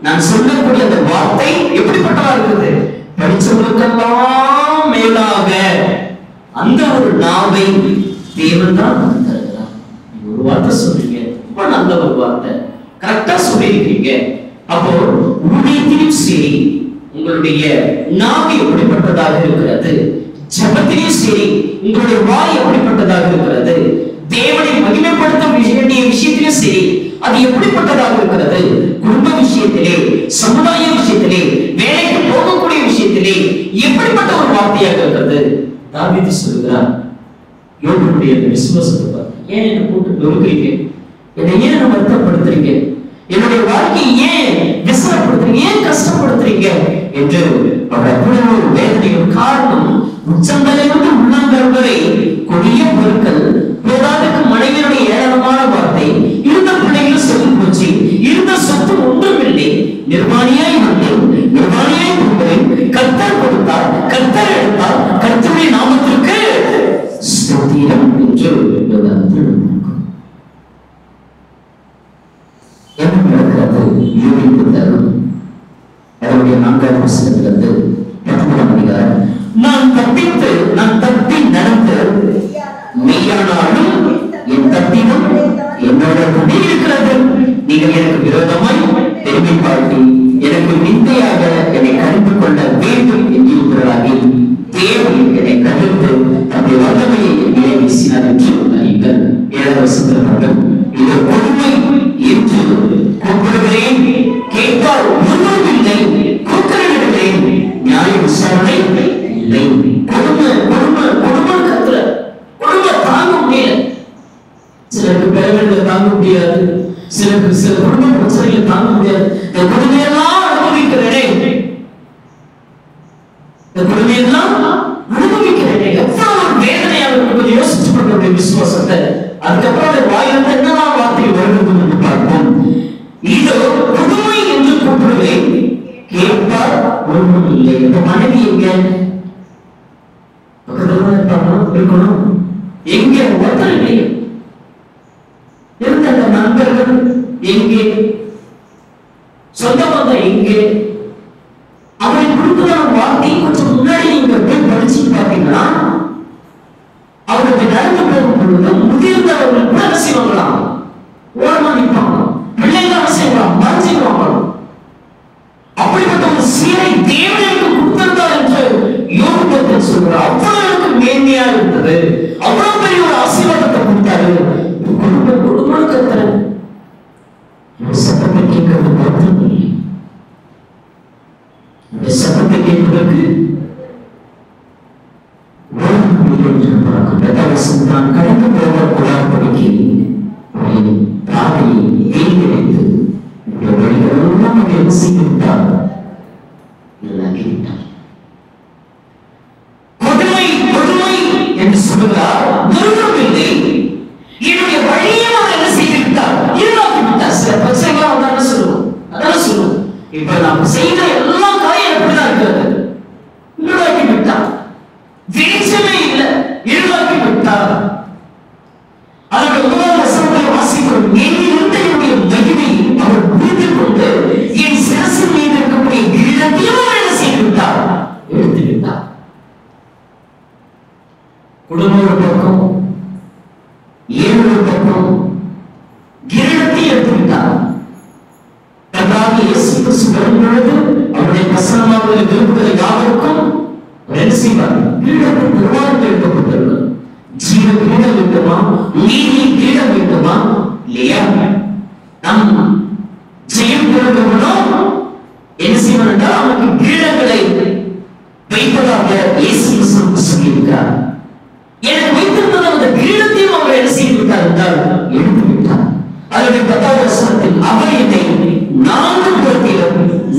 நான் சொல்லக்கூடிய அந்த வார்த்தை எப்படிப்பட்டதா இருக்குது? படிச்சவர்களுக்கெல்லாம் மேலாக அந்த ஒரு நாவை தேவன் தான் தருகிறார். ஒரு வார்த்தை சொல்றீங்க, ரொம்ப நல்ல ஒரு வார்த்தை, கரெக்டா சொல்லியிருக்கீங்க. அப்போ ஊழியத்திலும் சரி, உங்களுடைய நாவு எப்படிப்பட்டதாக இருக்கிறது? ஜெபத்திலும் சரி, உங்களுடைய வாய் எப்படிப்பட்டதாக இருக்கிறது? தேவனை மகிமைப்படுத்தும் வேண்டிய விஷயத்திலும் சரி, அது எப்படிப்பட்டதாக இருக்கிறது? குடும்ப விஷயத்திலே, சமுதாய விஷயத்திலே, வேலைக்கு போகக்கூடிய விஷயத்திலே எப்படிப்பட்ட ஒரு வார்த்தையாக இருக்கிறது? தாவீது சொல்கிறார், யோபுடைய விசுவாசத்தை பார்த்து, ஏன் என்னை போட்டு நொறுக்கிறீங்க? என்னை ஏன் வருத்தப்படுத்துறீங்க? என்னுடைய வாழ்க்கையை ஏன் விசனப்படுத்துறீங்க? ஏன் கஷ்டப்படுத்துறீங்க என்று அவர் அவ்வளவு ஒரு வேதனையும். காரணம், உச்சந்தலையிலிருந்து உள்ளங்கால் வரை கொடிய பொருட்கள், போதாதுக்கு மனைவியுடைய ஏளனமான வார்த்தை, இருந்த பிள்ளைகளும் சொல்லி போச்சு, இருந்த சொத்து ஒன்றுமில்லை, நிர்வாணியாய் வந்தேன், நிர்வாணியாய் போகிறேன், கர்த்தர் கொடுத்தார், கர்த்தர் எடுத்தார், கர்த்தருடைய நாமத்திற்கு ஸ்தோத்திரம் என்று என்ன நடக்கிறது? யோபின் புத்தகம் அவருடைய 4வது வசனத்திலிருந்து 13ஆம் அதிகாரம், நான் தப்பித்து நான் தப்பி நடந்து மெய்யானாலும் என் தப்பினும் என்னோட கூட இருக்கிறது. நீங்கள் எனக்கு விரோதமாய் பெருமை பாட்டி எனக்கு நிந்தையாக என்னை கருத்து கொள்ள வேண்டும் என்கிறார்களே, தேவன் என்னை கருத்து தன்னுடைய வல்லமையை என்னை வீசினார் என்று அறியுங்கள். 7வது வசனத்தில், இது கொடுமை என்று கூப்பிடுகிறேன், கேட்பால் ஒன்றும் இல்லை, கூப்பிடுகிறேன், நியாய விசாரணை இல்லை. கொடுமை கொடுமை கொடுமை கத்துற, கொடுமை தாங்க முடியல. இந்த கொடுமையெல்லாம் அனுபவிக்கிறேன். எவ்வளவு ஒரு வேதனையாக இருக்கும் யோசிச்சு கொண்டு விசுவாசத்தை. அதுக்கப்புறம் அந்த வாயிலிருந்து என்னெல்லாம் வார்த்தை வருகிறது என்று பார்ப்போம். இதோ புதுமை என்று கூப்பிடுவேன், கேட்பார் ஒன்றும் இல்லை. இந்த மனைவி எங்க இருக்கணும்? எங்க ஒருத்தர் இல்லை. இருந்த அந்த நண்பர்கள் எங்கே? சொந்த பந்தம் எங்கே? அவரை கொடுத்ததான வார்த்தை கொஞ்சம் முன்னாடி நீங்க போய் படிச்சு பார்த்தீங்கன்னா, அவருக்கு நடந்து போகும் பொழுது முதிர்ந்தவர்கள் கூட என்ன செய்வாங்களாம்? ஓரமா நிற்பாங்க. பிள்ளைங்க என்ன செய்வாங்க? மறைஞ்சிடுவாங்க. அப்படிப்பட்ட ஒரு சீரை தேவனுக்கு கொடுத்திருந்தார் என்று யோகத்தை சொல்கிறார். அவ்வளவு எனக்கு மேன்மையா இருந்தது, அவ்வளவு பெரிய ஒரு ஆசீர்வாதத்தை கொடுத்தாரு. குடும்ப கத்தர சத்தத்தை கேட்கறது பார்த்தோம் இல்லை. அந்த சத்தத்தை கேட்பதற்கு நான் கடந்து போகக்கூடாதபடிக்கு தாயை வேண்டி வைத்து வழிகளெல்லாம் என்ன செய்துவிட்டார்? கொடுமை கொடுமை என்று சொல்லுகிறார். நிறுவனமில்லை, என்னுடைய வழியை அவர் என்ன செய்துவிட்டார்? இருளாக்கி விட்டார். சில பிரச்சனைகள் வந்தாலும் சொல்லுவோம், அதான் சொல்லுவோம். இப்ப நாம் செய்த எல்லா காரியம் எப்படிதான் இருக்கிறது? இருளாக்கி விட்டார். வெளிச்சமே இல்லை, இருளாக்கி விட்டார். அதனுடைய முதல் வசனத்தை வாசிக்கிறோம். என்னிலிருந்து என்னுடைய மகிமை அவர் புரிந்து கொண்டு என் சிரசு மீது இருக்கக்கூடிய கிரீடத்தையும் அவர் என்ன செய்து விட்டார்? எடுத்து விட்டார். குடும்பம் ஒரு பக்கம், ஏழு ஒரு பக்கம், கிரீடத்தை எடுத்து விட்டார். கர்த்தராகிய இயேசு கிறிஸ்து வரும் பொழுது அவருடைய பிரசன்னமாக விரும்புகிற யாவருக்கும் என்ன செய்வார்? கிரீடத்தை பெருமாள் எடுக்கப்பட்டிருக்கிறது. ஜீவ கிரீடம் வேண்டுமா? நீதி கிரீடம் வேண்டுமா? இல்லையா? நம் ஜெயம் பெறுகிறவனும் என்ன செய்வான் என்றால் அவனுக்கு கிரீடங்களை வைப்பதாக இயேசு கிறிஸ்து சொல்லியிருக்கிறார். எனக்கு வைத்திருந்த அந்த கிரீடத்தையும் அவர் என்ன செய்து விட்டார் என்றால் எடுத்து விட்டார். அதனுடைய 10வது வசனத்தில் அவர் என்னை 4 புறத்திலும்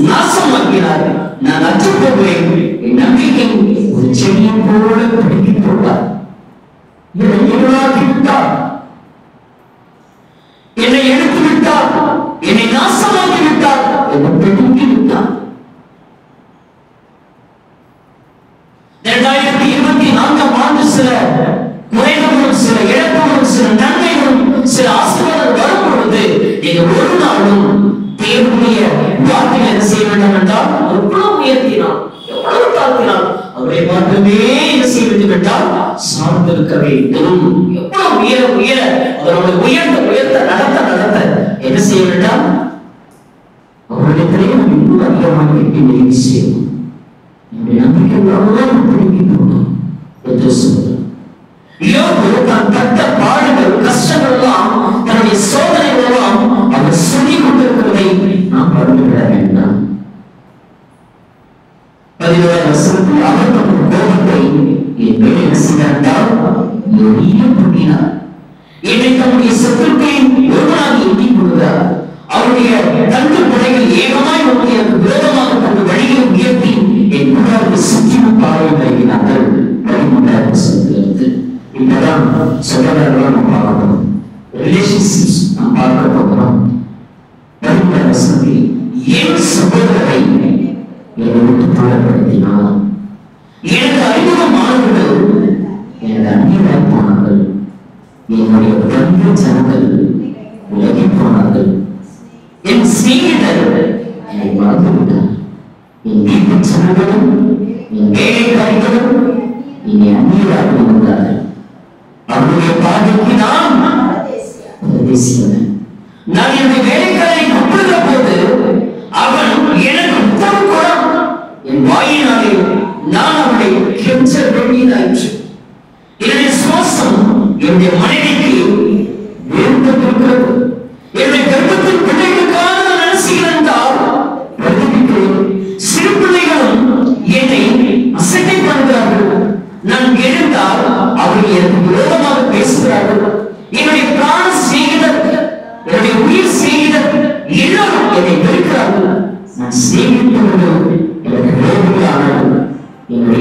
நாசமாக்கினார், நான் அற்று போகிறேன், என் நம்பிக்கை ஒரு செடியை போல பிடித்து போட்டார். என்னை இருளாக்கி விட்டார், என்னை எடுத்து விட்டார், என்னை நாசமாக்கி விட்டார், என்னை பிடித்து விட்டார். 2024ஆம் ஆண்டு சில குறைகளும் சில இழப்புகளும் சில நன்மைகளும் சில ஆசீர்வாதம் வரும் பொழுது நீங்க ஒரு நாளும் தேவனுடைய வார்த்தையை என்ன செய்ய வேண்டும் என்றால் எவ்வளவு உயர்த்தினான், எவ்வளவு தாழ்த்தினான், அவரை மட்டுமே என்ன செய்ய வேண்டும் என்றால் சார்ந்திருக்க வேண்டும். எவ்வளவு உயர உயர அவருடைய உயர்த்த நடத்த என்ன செய்ய வேண்டாம்? அவரிடத்திலே நாம் இன்னும் அதிகமாக எட்டி உதவி செய்யணும். நம்முடைய நம்பிக்கை எவ்வளவு பிடிக்கி போகணும் என்று சொல்லுங்கள். யோபு தான் பட்ட பாடுகள் கஷ்டங்கள் எல்லாம் தன்னுடைய சோதனைகள் எல்லாம் அவர் சொல்லிக் கொண்டிருக்கிறதை நாம் மறந்துவிட வேண்டாம். 11ஆம் வசனத்தில் அவர் தமது கோபத்தை என் மேல் என்ன செய்தார்? எரிய பண்ணினார். என்னை தம்முடைய சத்துருக்களின் ஒருவனாக எண்ணிக் கொள்கிறார். அவருடைய தண்டு படைகள் ஏகமாய் நோக்கி எனக்கு விரோதமாக தனது வழியை உயர்த்தி என் கூடாரத்தை சுற்றிலும் பார்வை നൽകിனார்கள். 13ஆம் வசனத்திலிருந்து இப்பதான் சகோதரர்களாக நாம் பார்க்கிறோம், ரிலேஷன்ஷிப்ஸ் நாம் பார்க்க போகிறோம். 13ஆம் வசனத்தில் என் சகோதரரை என்னை விட்டு தூரப்படுத்தினார், எனக்கு அறிமுகமானவர்கள் எனது அந்நியராய் போனார்கள், என்னுடைய பண்பு ஜனங்கள் விலகி போனார்கள், என் சிநேகிதர் என்னை மறந்துவிட்டார், என் வீட்டு ஜனங்களும் என் வேலைக்காரிகளும் என்னை அந்நியராக இருந்தார்கள். அவருடைய பார்வைக்கு நான் பரதேசியன். நான் என்னுடைய வேலைக்காரனை கூப்பிடுகிற போது அவன் எனக்கு உத்தரவு கூட என் வாயினாலே நான் அவனை கெஞ்ச வேண்டியதாயிற்று. என்னுடைய சுவாசம் என்னுடைய மனைவிக்கு வேறுபட்டிருக்கிறது. என்னுடைய கர்ப்பத்தின் பிள்ளைகளுக்காக நான் நினைச்சுகிறேன் என்றால் பிரதிபிக்கிறேன். சிறு பிள்ளைகளும் என்னை அசட்டை பண்ணுகிறார்கள். நான் எழுந்தால் அவர்கள் எனக்கு விரோதமாக பேசுகிறார்கள். என்னுடைய பிராண சிநேகிதர், என்னுடைய உயிர் சிநேகிதர் எல்லாரும் என்னை வெறுக்கிறார்கள். நான் சிநேகித்தவர்கள் எனக்கு விரோதிகளானார்கள். என்னுடைய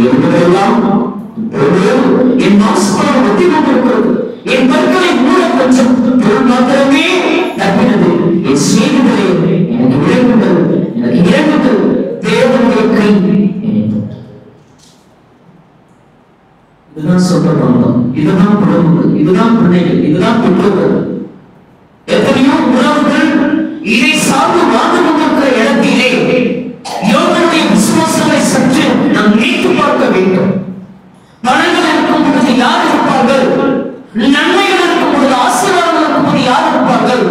இதுதான் சொல்றோம், இதுதான் குடும்பங்கள், இதுதான் பிள்ளைகள், இதுதான் பெற்றோர்கள். எத்தனையோ உறவுகள் இதை சார்ந்து வாழ்ந்து கொண்டிருக்கிற இடத்திலே யோகனுடைய விசுவாசங்களை சற்று நாம் நினைத்து பார்க்க வேண்டும். பணங்கள் இருக்கும் பொழுது யார் இருப்பார்கள்? நன்மைகள் இருக்கும் பொழுது, ஆசீர்வாதங்கள் இருக்கும் போது யார் இருப்பார்கள்?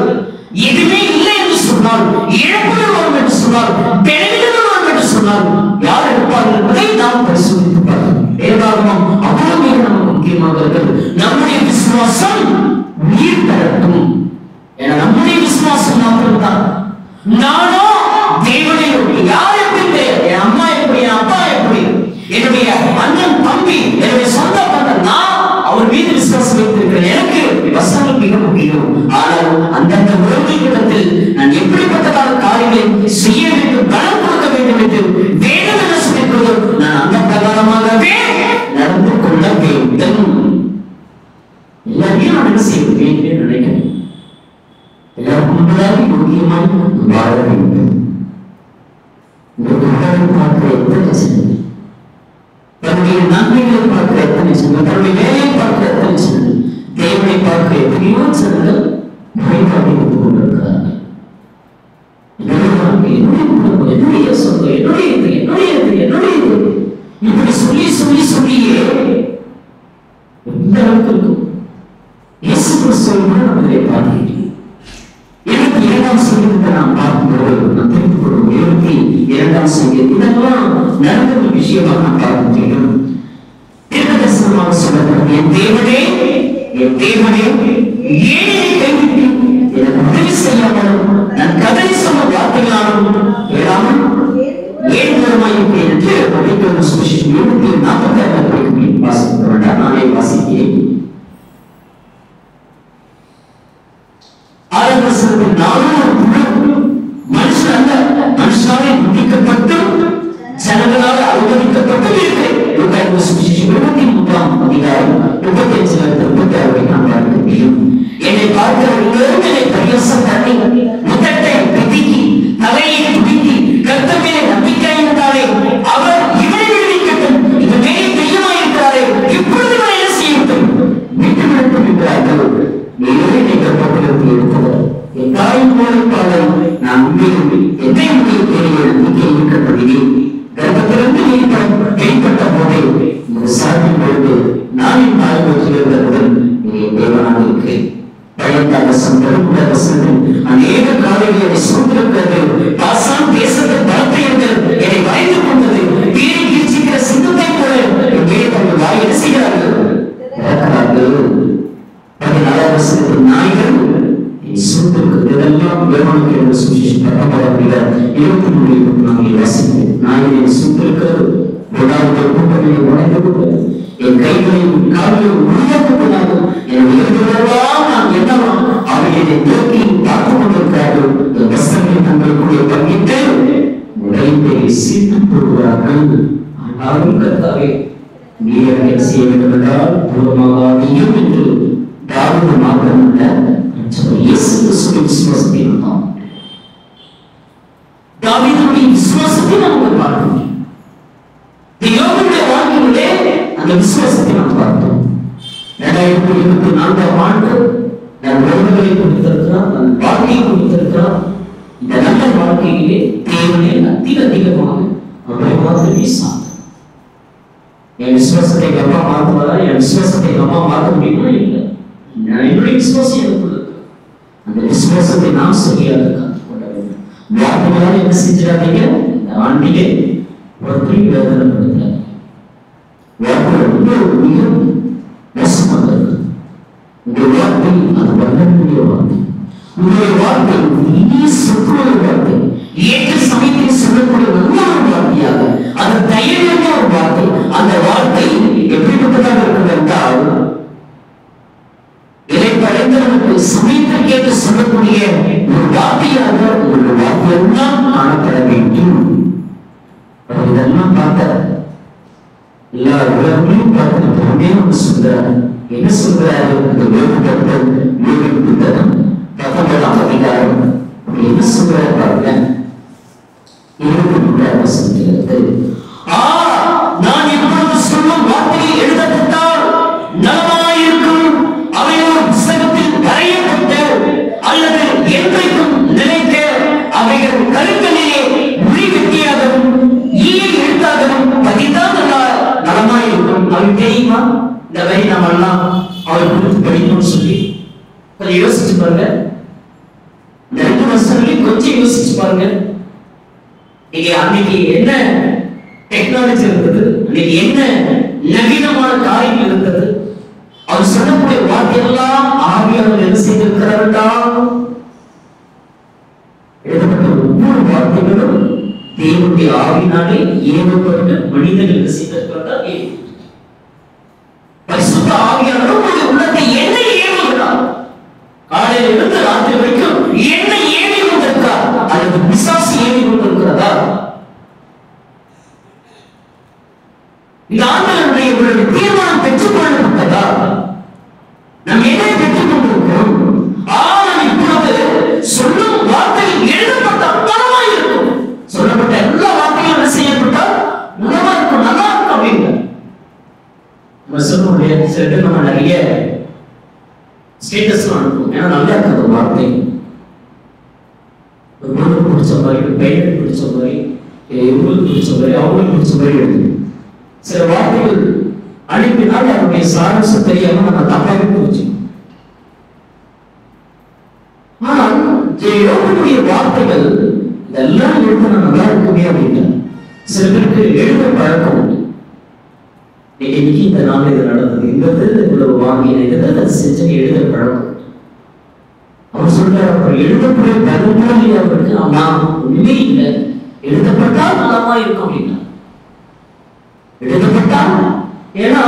எதுவுமே இல்லை என்று சொன்னால், இழப்புகள் வரும் என்று சொன்னால், பெருமிதங்கள் வரும் என்று சொன்னால் யார் இருப்பார்கள் என்பதை நாம் பரிசோதித்து பார்க்கணும். வேதாகமம் அவ்வளவு நமக்கு முக்கியமாக இருக்கிறது. நம்முடைய விசுவாசம் உயிர் பெறட்டும். ஏன்னா நம்முடைய விசுவாசம் மாத்திரம்தான். நானோ தேவனை யார் எப்படி, என் அம்மா எப்படி, என் அப்பா எப்படி, என்னுடைய அண்ணன் தம்பி, என்னுடைய சொந்த பந்தம், நான் அவர் மீது விசுவாசம் வைத்திருக்கிறேன். எனக்கு வசனம் மிக முக்கியம். ஆனால் அந்தந்த உறவுகளிடத்தில் நான் எப்படிப்பட்டதான காரியங்களை செய்ய வேண்டும், பலம் கொடுக்க வேண்டும் என்று வேதம் என்ன சொல்லியிருக்கிறதோ நான் அந்த பிரகாரமாகவே நடந்து கொள்ள வேண்டும். எல்லாரையும் நான் என்ன செய்ய வேண்டும் நினைக்கிறேன். எல்லாருக்கும் முன்னதாக முக்கியமாக வாழ வேண்டும். பார்க்கிற எத்தனை சின்னது, தன்னுடைய நன்மைகளை பார்க்கிற எத்தனை சின்னது, தன்னுடைய வேலையை பார்க்கிற எத்தனை சின்னது, தேவனை பார்க்கிற எத்தனையோ சின்னங்கள் குறைபாடு இருந்து கொண்டிருக்கிறார்கள். என்னுடைய குடும்பம், என்னுடைய சொந்தம், என்னுடைய இது, என்னுடைய இது, என்னுடைய இது, இப்படி சொல்லி சொல்லி சொல்லியே எந்த அளவுக்கு இருக்கும். இயேசு கிறிஸ்துவை நம்ம இதை பார்க்கிறோம். 22ஆம் சங்கீதத்தை நாம் பார்க்கும்போது நாம் தெரிந்து கொள்வோம். 22ஆம் சங்கீதம் இதெல்லாம் நடந்த ஒரு விஷயமாக நாம் பார்க்க முடியும். தீர்க்கதரிசனமாக சொல்லப்படும், என் தேவனே, என் தேவனே, ஏன் என்னை கைவிட்டு எனக்கு உதவி செய்யாமலும் நான் கதறி சொன்ன வார்த்தைகளாலும் ஏறாமல் ஏன் தூரமாயிருப்பேன் என்று மத்திய சுவிசேஷம் 7:46 வாசிக்க வேண்டாம், நானே வாசிக்கிறேன். மனுஷனாலே முடிக்கப்பட்டு ஜனங்களால் அவமதிக்கப்பட்டு இருக்கிறேன். 23ஆம் அதிகாரம் 35-36 நாம் பார்க்க முடியும். என்னை பார்க்கிற எல்லோரும் என்னை பரியாசம் பண்ணி முகத்தை பிதுக்கி தலையை துடிக்கி கர்த்தர் மேலே நம்பிக்கை இருந்தாலே அவர் இவனை விடுவிக்கட்டும், இவன் மேலே பிரியமாயிருக்கிறாரே, இப்பொழுது இவனை என்ன செய்யட்டும், விட்டு விடட்டும் என்றார்கள். என்னை கற்பத்திலிருந்து எடுத்தவர் என் தாயின் மூளைப்பாளை நான் உண்மையில் என்னை முடியும் தெரிய நம்பிக்கை இருக்கப்படினேன். கர்ப்பத்திலிருந்து வெளிப்பட்ட போதே ஒரு சார்பின் பொழுது நான் என் தாய் வச்சிருந்தவுடன் தேவனாக இருக்கிறேன். பழைய வசனம் அநேக காலைகளை சூழ்ந்திருக்கிறது. பாசான் தேசத்தை பலத்தையர்கள் என்னை வரைந்து கொண்டது. வீரை கீழ்ச்சிக்கிற சிங்கத்தை போல தங்கள் வாய் என்ன செய்கிறார்கள், இறக்கிறார்கள். 14ஆம் வசனத்தில் நாய்கள் சூழ்ந்திருக்கிறது. இதெல்லாம் வேமானுக்கு என்ற சுவிசேஷம் 23 வாசிக்கிறேன். நாய்களை சூழ்ந்திருக்கிறது. கூட்டங்களை உடைந்து கொண்டது. என் கைகளையும் கால்களையும் உருவாக்கப்படாது. என் உயர்வுகளெல்லாம் நான் என்னவா அவைகளை நோக்கி பார்த்து கொண்டிருக்கிறார்கள். என் வஸ்திரங்களை தங்களுக்குரிய பங்கிட்டு உடைப்பை சீட்டு போடுவார்கள். ஆனாலும் கர்த்தாவே, நீர் என்ன செய்ய வேண்டும் என்றால் தூரமாகாதீயும் என்று தாவீது மாத்திரமல்ல, இயேசு கிறிஸ்துவின் விசுவாசத்தை நாம் தாவீதுடைய விசுவாசத்தை நமக்கு பார்க்க முடியும். யோபுடைய வாழ்க்கையிலே அந்த விசுவாசத்தை நாம் பார்த்தோம். 2024ஆம் ஆண்டு நான் உறவுகளை கொடுத்திருக்கிறார், நான் வாழ்க்கையை கொடுத்திருக்கிறார். இந்த நல்ல வாழ்க்கையிலே தேவனே அதிகமாக அவரை மாத்திரமே சார்ந்த என் விசுவாசத்தை எங்க அப்பா மாற்றுவதா, என் விசுவாசத்தை எங்க அம்மா மாற்ற முடியுமா? இல்லை. என்னுடைய விசுவாசம் எனக்குள்ள இருக்கு. அந்த விசுவாசத்தை நாம் சரியாக காத்துக்கொள்ள வேண்டும். வார்த்தைகளால் என்ன செஞ்சிடாதீங்க, இந்த ஆண்டிலே ஒருத்தரையும் வேதனைப்படுத்துறாங்க. வார்த்தை ரொம்ப மிக மோசமாக இருக்கு. உங்களுடைய வார்த்தை அது வல்லமையுடைய வார்த்தை. உங்களுடைய வார்த்தை இனிய சொற்களுடைய வார்த்தை, ஏற்ற சமயத்தில் சொல்லக்கூடிய ஒவ்வொரு வார்த்தையாக அது தைரியமான ஒரு வார்த்தை. அந்த வார்த்தை எப்படிப்பட்டதாக இருக்கிறது என்றால், இதை படைத்தவனுக்கு சமயத்திற்கு ஏற்று சொல்லக்கூடிய ஒரு வார்த்தையாக உங்களுடைய வார்த்தையெல்லாம் காணப்பட வேண்டும். இதெல்லாம் பார்த்த எல்லா உலகங்களையும் பார்த்து பொறுமையா ஒன்று சொல்றாரு. என்ன சொல்றாரு? இந்த புத்தகம் 19ஆம் அதிகாரம் என்ன சொல்றாரு பாருங்க. 23ஆம் வசனத்திலிருந்து, நான் இப்பொழுது சொல்லும் வார்த்தையை எழுதப்பட்டால் இந்த வரி நம்ம எல்லாம் அவர் குறித்து படிக்கணும்னு சொல்லி கொஞ்சம் யோசிச்சு பாருங்க. இந்த 2 வருஷங்களையும் கொஞ்சம் யோசிச்சு பாருங்க. நீங்க அன்னைக்கு என்ன டெக்னாலஜி இருந்தது, அன்னைக்கு என்ன நவீனமான காரியங்கள் இருந்தது, அவர் சொல்லக்கூடிய வார்த்தையெல்லாம் ஆவியானவர் என்ன செய்திருக்கிறார்டா. எழுதப்பட்ட ஒவ்வொரு வார்த்தைகளும் தேவனுடைய ஆவியினாலே ஏவப்பட்ட மனிதர்களுக்கு செய்திருக்கிறதா. பரிசுத்த ஆவியானவர் உங்களுடைய உள்ளத்தை என்ன ஏவுகிறார்? காலையில் இருந்து ராத்திரி வரைக்கும் என்ன ஏவி கொண்டிருக்கிறார்? அல்லது பிசாசு ஏவி கொண்டிருக்கிறதா? இந்த ஆண்டவருடைய உங்களுடைய தீர்மானம் பெற்றுக் கொள்ளப்பட்டதா? நாம் எதை பெற்றுக் கொண்டிருக்கிறோம்? ஆனால் இப்பொழுது சொல்லும் வார்த்தையில் எழுதப்பட்ட பலமா இருக்கும். சொல்லப்பட்ட எல்லா வார்த்தையும் என்ன செய்யப்பட்டால் உணவா இருக்கும், நல்லா இருக்கும் அப்படின்னு நம்ம சொல்ல முடியாது. சில பேர் நம்ம நிறைய ஸ்டேட்டஸ் அனுப்பும், ஏன்னா நல்லா இருக்காது வார்த்தை. ஒரு பொண்ணுக்கு பிடிச்ச மாதிரி, ஒரு பையனுக்கு பிடிச்ச மாதிரி, இவங்களுக்கு பிடிச்ச மாதிரி, அவங்களுக்கு பிடிச்ச மாதிரி எழுது. சில வார்த்தைகள் அனுப்பினால் அதனுடைய சாரம்சம் தெரியாம நம்ம தப்பாவே புரிஞ்சுக்கணும். ஆனால் யோகனுடைய வார்த்தைகள் இதெல்லாம் எழுத நல்லா இருக்குமே அப்படின்னு சில பேருக்கு எழுத பழக்கம் உண்டு. இன்னைக்கு இந்த நாள் இது நடந்தது, இந்த இவ்வளவு வாங்கின இதை செஞ்சு எழுத பழக்கம். அவர் சொல்றாரு, அவர் எழுதக்கூடிய பெரும்பாலும் அவருக்கு நான் உண்மை இல்லை, எழுதப்பட்டால் நலமா இருக்கும் அப்படின்னா எழுதப்பட்டால். ஏன்னா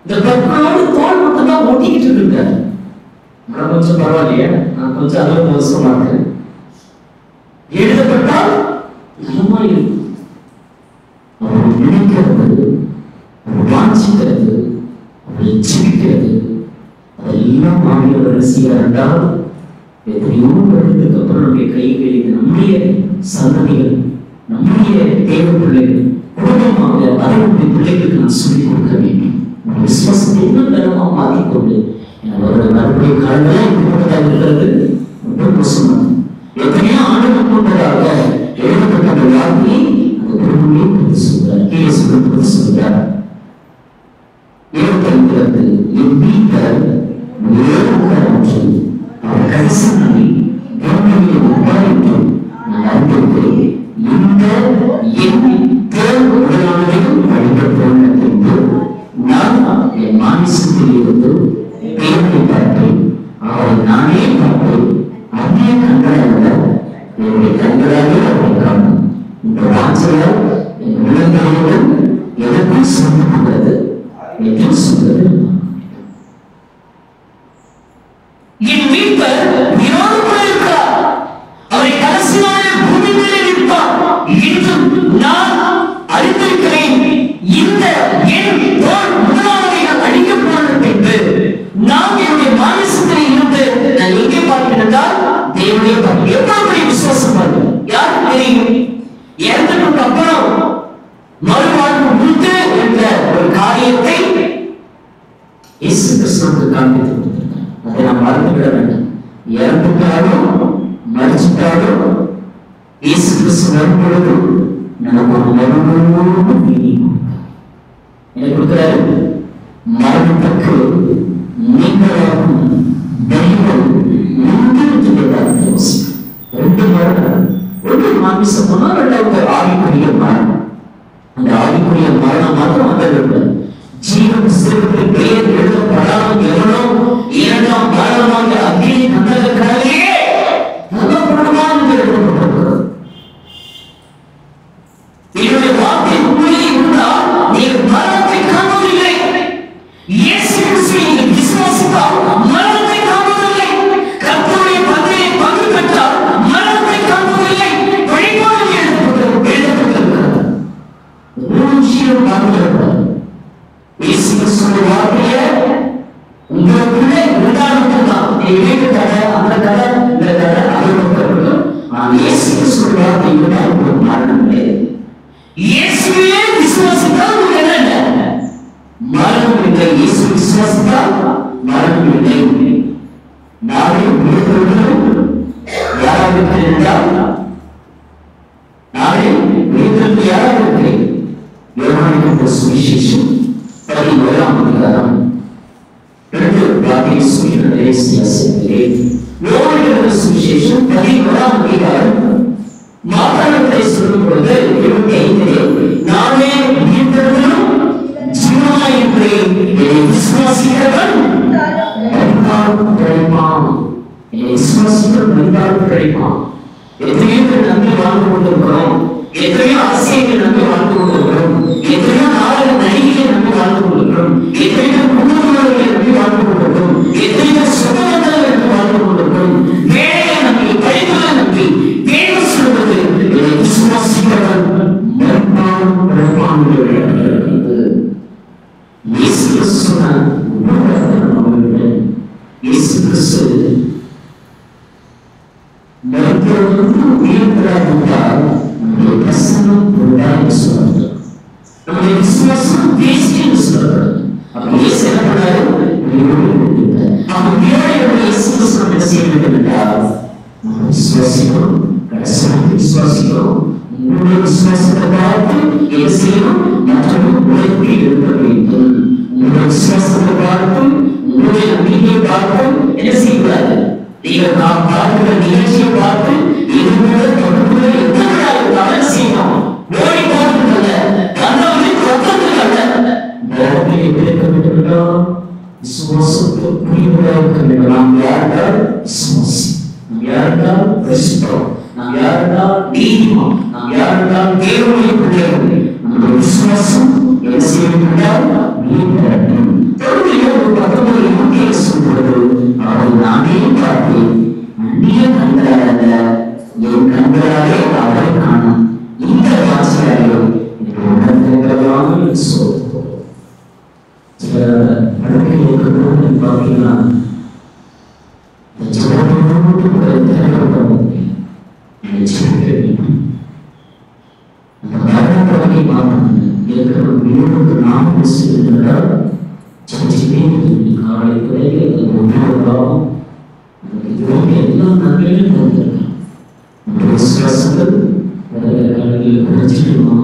இந்த பக்கோடு தோல் மட்டும் தான் ஓட்டிக்கிட்டு இருக்காரு. நான் கொஞ்சம் பரவாயில்லையே, நான் கொஞ்சம் அளவு மோசமா இருக்கேன். எழுதப்பட்டால் நலமா இருக்கும். அவர் நினைக்கிறது, அவர் வாஞ்சிக்கிறது, அவர் ஜெபிக்கிறது, அதெல்லாம் ஆவியானவர் செய்கிறார். எத்தனையோ வருடத்துக்கு அப்புறம் நம்முடைய கைகளில் நம்முடைய சந்ததிகள், நம்முடைய தேவ பிள்ளைகள் குடும்பமாக அதை நம்முடைய பிள்ளைகளுக்கு நான் சொல்லிக் கொடுக்க வேண்டும். விசுவாசத்தை இன்னும் பலமாக மாற்றிக்கொண்டு அவர்கள் மறுபடிய காலங்களாக இப்படிப்பட்டதாக இருக்கிறது ரொம்ப மோசமானது. எத்தனையோ ஆண்டுகள் கொண்டதாக எழுதப்பட்ட அந்த வார்த்தையை அந்த குடும்பமே குறித்து சொல்கிறார். கீழே சொல்லும்போது சொல்கிறார், 25 என் வீட்டர் அவர் கடைசி நாளில் கவனியை உட்காரிட்டு நான் அறிந்திருக்கிறேன். இந்த என் உடலானதையும் படிக்க போன பின்பு நான் என் மாமிசத்தில் இருந்து தேவனை பார்த்தேன். அவரை நானே பார்த்தேன். அதே கண்களாக என்னுடைய கண்களாக அவரை காணும். இந்த வாஞ்சையால் என் உள்ளங்களோடு எனக்கும் சொல்லப்படுகிறது என்று சொல்வது. என் மீட்பர் உயிரோடு கூட இருக்கிறார். அவரை கடைசி நாளில் பூமி மேலே நிற்பார் என்றும் நான் அறிந்திருக்கிறேன். இந்த என் தோல் முதலாவதைகள் அழிக்கப் போனது என்று நான் என்னுடைய மாமிசத்தில் இருந்து நான் எங்கே பார்க்கிறதால் தேவனையே பார்க்கிறேன். எவ்வளவு விசுவாசம் பாருங்கள். யாருக்கு தெரியும்? இறந்ததுக்கு அப்புறம் மறுவாழ்வு உண்டு என்ற ஒரு காரியத்தை இயேசு கிறிஸ்துவுக்கு காண்பித்து கொடுத்திருக்கிறார். அதை நாம் மறந்துவிட வேண்டும். இறந்துட்டாலும் மறிச்சிட்டாலும் இயேசு கிறிஸ்து வரும் பொழுது நமக்கு ஒரு மரணமும் என்ன கொடுக்கிறாரு? மரணத்துக்கு நீங்களாகும் தெய்வம் ரெண்டு மரணம். ஒன்று மாமிசம் போனா, ரெண்டாவது ஆவிக்குரிய மரணம். அந்த ஆவிக்குரிய மரணம் மாத்திரம் வந்தது. ஜீவன் புஸ்தகத்தில் பெயர் எழுதப்படாமல் எவனோ 2ஆம் மரணமாக அக்னி கண்டதற்காகவே புகப்படமாக எழுதப்பட்டிருக்கிறது. என்னுடைய வார்த்தை உண்மையை உண்டால் நீங்கள் மரணத்தை காண்பதில்லை. இயேசு கிறிஸ்துவை நீங்கள் விசுவாசித்தால் மரணத்தை காண்பதில்லை. கர்த்தருடைய பந்தியை பங்கு பெற்றால் மரணத்தை காண்பதில்லை. வெளிப்பாடு எழுதப்பட்டிருக்கிறது. ஒரு விஷயம் பார்க்கிறது. இயேசு கிறிஸ்துவின் வார்த்தையை உங்களுக்குள்ளே உண்டானதுதான். வீட்டு கடை, அந்த கடை, இந்த கடை, அது நான் இயேசு கிறிஸ்துவின் வார்த்தை இருந்தால் உங்களுக்கு மரணம் இல்லை. இயேசுவே விசுவாசித்தால் உங்களுக்கு என்ன இல்லை? மரணம் இல்லை. இயேசு விசுவாசித்தால் மரணம் இல்லை. நாளை உயிர்த்தெழுதலும் யாராக இருக்கிறால் நாளை உயிர்த்தெழுதல் யாராக இருக்கிறேன்? யோவானுக்கு சுவிசேஷம் 10 11ஆம் அதிகாரம் 2 வாக்கியம் சொல்கிறது. யோவான் சுவிசேஷம் 11ஆம் அதிகாரம் மாதாவை சொல்லும் பொழுது 25 நானே உயிர்த்தெழுதலும் ஜீவனுமாய் இருக்கிறேன், என்னை விசுவாசிக்கிறவன் மரித்தாலும் பிழைப்பான், என்னை விசுவாசிக்கிறவன் மரித்தாலும் பிழைப்பான். எத்தனையோ பேர் நம்பி வாழ்ந்து கொண்டிருக்கிறோம், எத்தனையோ ஆசைகளை நம்பி வாழ்ந்து கொண்டிருக்கிறோம், எத்தனையோ நாளை நடிகையை நம்பி வாழ்ந்து கொண்டிருக்கிறோம், எத்தனையோ குடும்பங்களை நம்பி வாழ்ந்து கொண்டிருக்கிறோம், எத்தனையோ சுகங்களை நம்பி வாழ்ந்து கொண்டிருக்கிறோம், வேலையை நம்பி படிப்புகளை நம்பி வேலை சொல்வது என்னை விசுவாசிக்கிறவன் மரித்தாலும் பிழைப்பான் என்று எழுதப்பட்டிருக்கிறது. இயேசு கிறிஸ்து இயேசு கிறிஸ்து மருத்துவர்களுக்கு உயிர்த்தெழாது என்றால் நம்முடைய பிரசன்னம் உண்டாக சொல்றது, நம்முடைய விசுவாசம் பேசி என்று சொல்றது. அப்ப இயேசு என்ன பண்ணாரு? அப்ப உயிரோடு இயேசு கிறிஸ்து நம்ம என்ன செய்ய வேண்டும் என்றால் நம்ம விசுவாசிக்கிறோம், கடைசியாக விசுவாசிக்கிறோம். உங்களுடைய விசுவாசத்தை பார்த்து என்ன செய்யணும்? மற்றவர்கள் உழைப்பு இருக்க வேண்டும். உங்களுடைய விசுவாசத்தை பார்த்து உங்களுடைய நம்பிக்கையை பார்த்து என்ன செய்யக்கூடாது? நீங்கள் பார்க்கிற நிகழ்ச்சியை பார்த்து இதுபோல தொடர்புல எத்தனை செய்யணும்? ஓடி போகிறதுல கண்ணவனை தொட்டதுல போகை இருக்க வேண்டும். விசுவாசத்தை புரிவதாக இருக்க வேண்டும். நாம் யாருக்கால் விசுவாசி, நாம் யாருக்கால் பிரசித்தோம், நாம் யாருக்கால் நீதிமான், நாம் யாருக்கால் தேவனுடைய பிள்ளைகள். நம்முடைய விசுவாசம் என்ன செய்ய வேண்டும்? மீண்டும் தொடர்ந்து ஒரு 19 வாக்கியம் சொல்கிறது. அவரை நானே பார்த்தேன், அந்நிய கண்களால் என் கண்களாலே அவரை காணும். இந்த வாசலாலே உணர்ந்தவர்களாக சொல்கிறோம். சில படுக்கையில் இருக்கிறவங்க பார்த்தீங்கன்னா அந்த மரணத்தை மாற்றணும் இருக்கிற வீடுக்கு நாம் பேசுகிறார். காலை குறைகள் ஒன்றாகும் எல்லாம் நன்மையும் தந்திருக்கான். விசுவாசங்கள் குறைச்சிடுமா,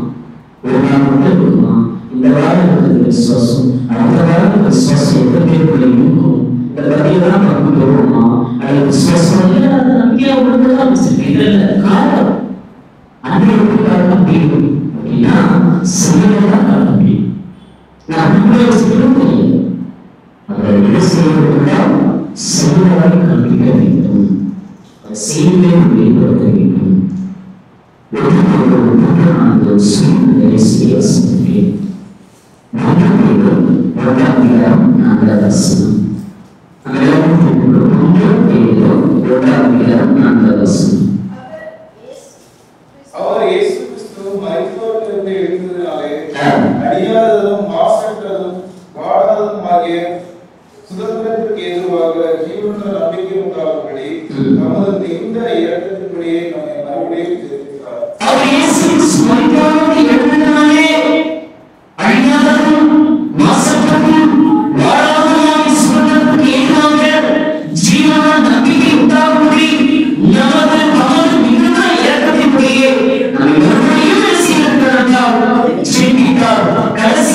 ஒரு நாள் மட்டும் இருக்குமா? இந்த வாரம் இருக்கிற விசுவாசம் அடுத்த வாரம் விசுவாசம் எவ்வளவு பேருக்குள்ள இருக்கும்? இந்த வகையெல்லாம் பங்கு பெறுவோமா? அல்லது விசுவாசம் நம்பிக்கையா ஒழுங்குதான் வச்சிருக்கேன். காரணம் அன்றைக்கு காரணம் தீர்வு அப்படின்னா செய்யலாம் காரணம் தீர்வு. நான் உங்களை செய்யணும் தெரியும். அதை என்ன செய்யலாம்? செய்வதாக கற்பிக்க வேண்டும், செய்வதை மேம்படுத்த வேண்டும். நான் சூழ்நிலை செய்ய வசந்தேன். 1 பேரும் 1ஆம் அதிகாரம் 4ஆம் வசனம். 1 பேரும் 1ஆம் அதிகாரம் 4ஆம் வசனம். அவர் இயேசு கிறிஸ்து மரித்தோரிலிருந்து எழுந்ததினாலே அழியாததும் மாசற்றதும் வாடாததுமாகிய சுதந்திரத்திற்கு ஏதுவாக ஜீவனுள்ள நம்பிக்கை உண்டாகும்படி தமது மிகுந்த இரக்கத்தின்படியே நம்மை மறுபடியும் சேர்க்கிறார். அவர் இயேசு கிறிஸ்து மரித்தோரிலிருந்து எழுந்ததினாலே அழியாததும் மாசற்றதும் வாடாததுமாகிய சுதந்திரத்திற்கு ஏதுவாக ஜீவனுள்ள நம்பிக்கை உண்டாகும்படி தமது மிகுந்த இரக்கத்தின்படியே நம்மை மறுபடியும் சேர்க்கிறார். கடைசி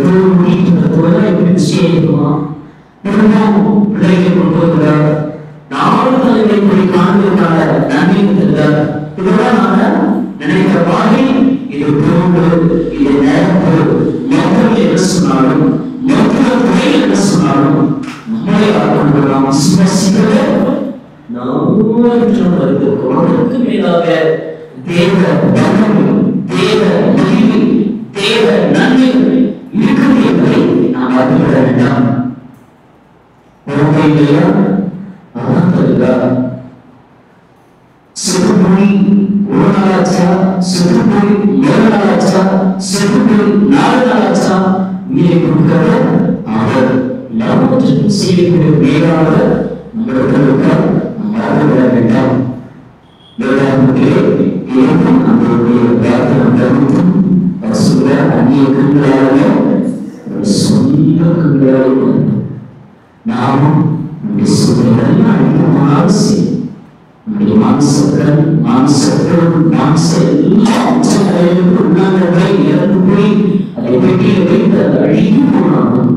எப்படி விஷயம் இருக்குமா? பிள்ளைகளை கொண்டு வருகிறார். 4 தலைமுறை காண்பதற்கான நன்மை தருகிறார். இதெல்லாம் நாம நினைக்கிற மாதிரி இது போன்று இது நேரத்து மொத்தம் என்ன சொன்னாலும் மொத்த துறை என்ன சொன்னாலும் நம்மளை ஆட்கொள்ளலாம். விசுவாசிக்கவே நமக்கு மேலாக தேவ தன்மை, தேவ மகிமை, தேவ நன்மை இருக்கிறது என்பதை நாம் அறிந்துவிட வேண்டாம். செத்துப்போய் 1 நாளாச்சா, செத்துப்போய் 7 நாளாச்சா, செத்துப்போய் 4 நாளாச்சா, உயிரை கொடுக்கிறவர் அவர். எல்லாவற்றையும் செய்யக்கூடிய மேலாளர் நம்மளுக்கு மறந்துவிட வேண்டாம். நம்மளுடைய பிரார்த்தனை பசுல அந்நிய கண்களாக சொந்த கண்களாக நாமும் நம்முடைய சூழ்நிலையெல்லாம் அழிக்கமானாலும் சரி, நம்முடைய மாம்சங்கள் மாம்ச எல்லா அம்சங்களையும் உள்ளாங்களை இறந்து போய் அதை வெட்டியை வைத்து அது அழுகி போனாலும்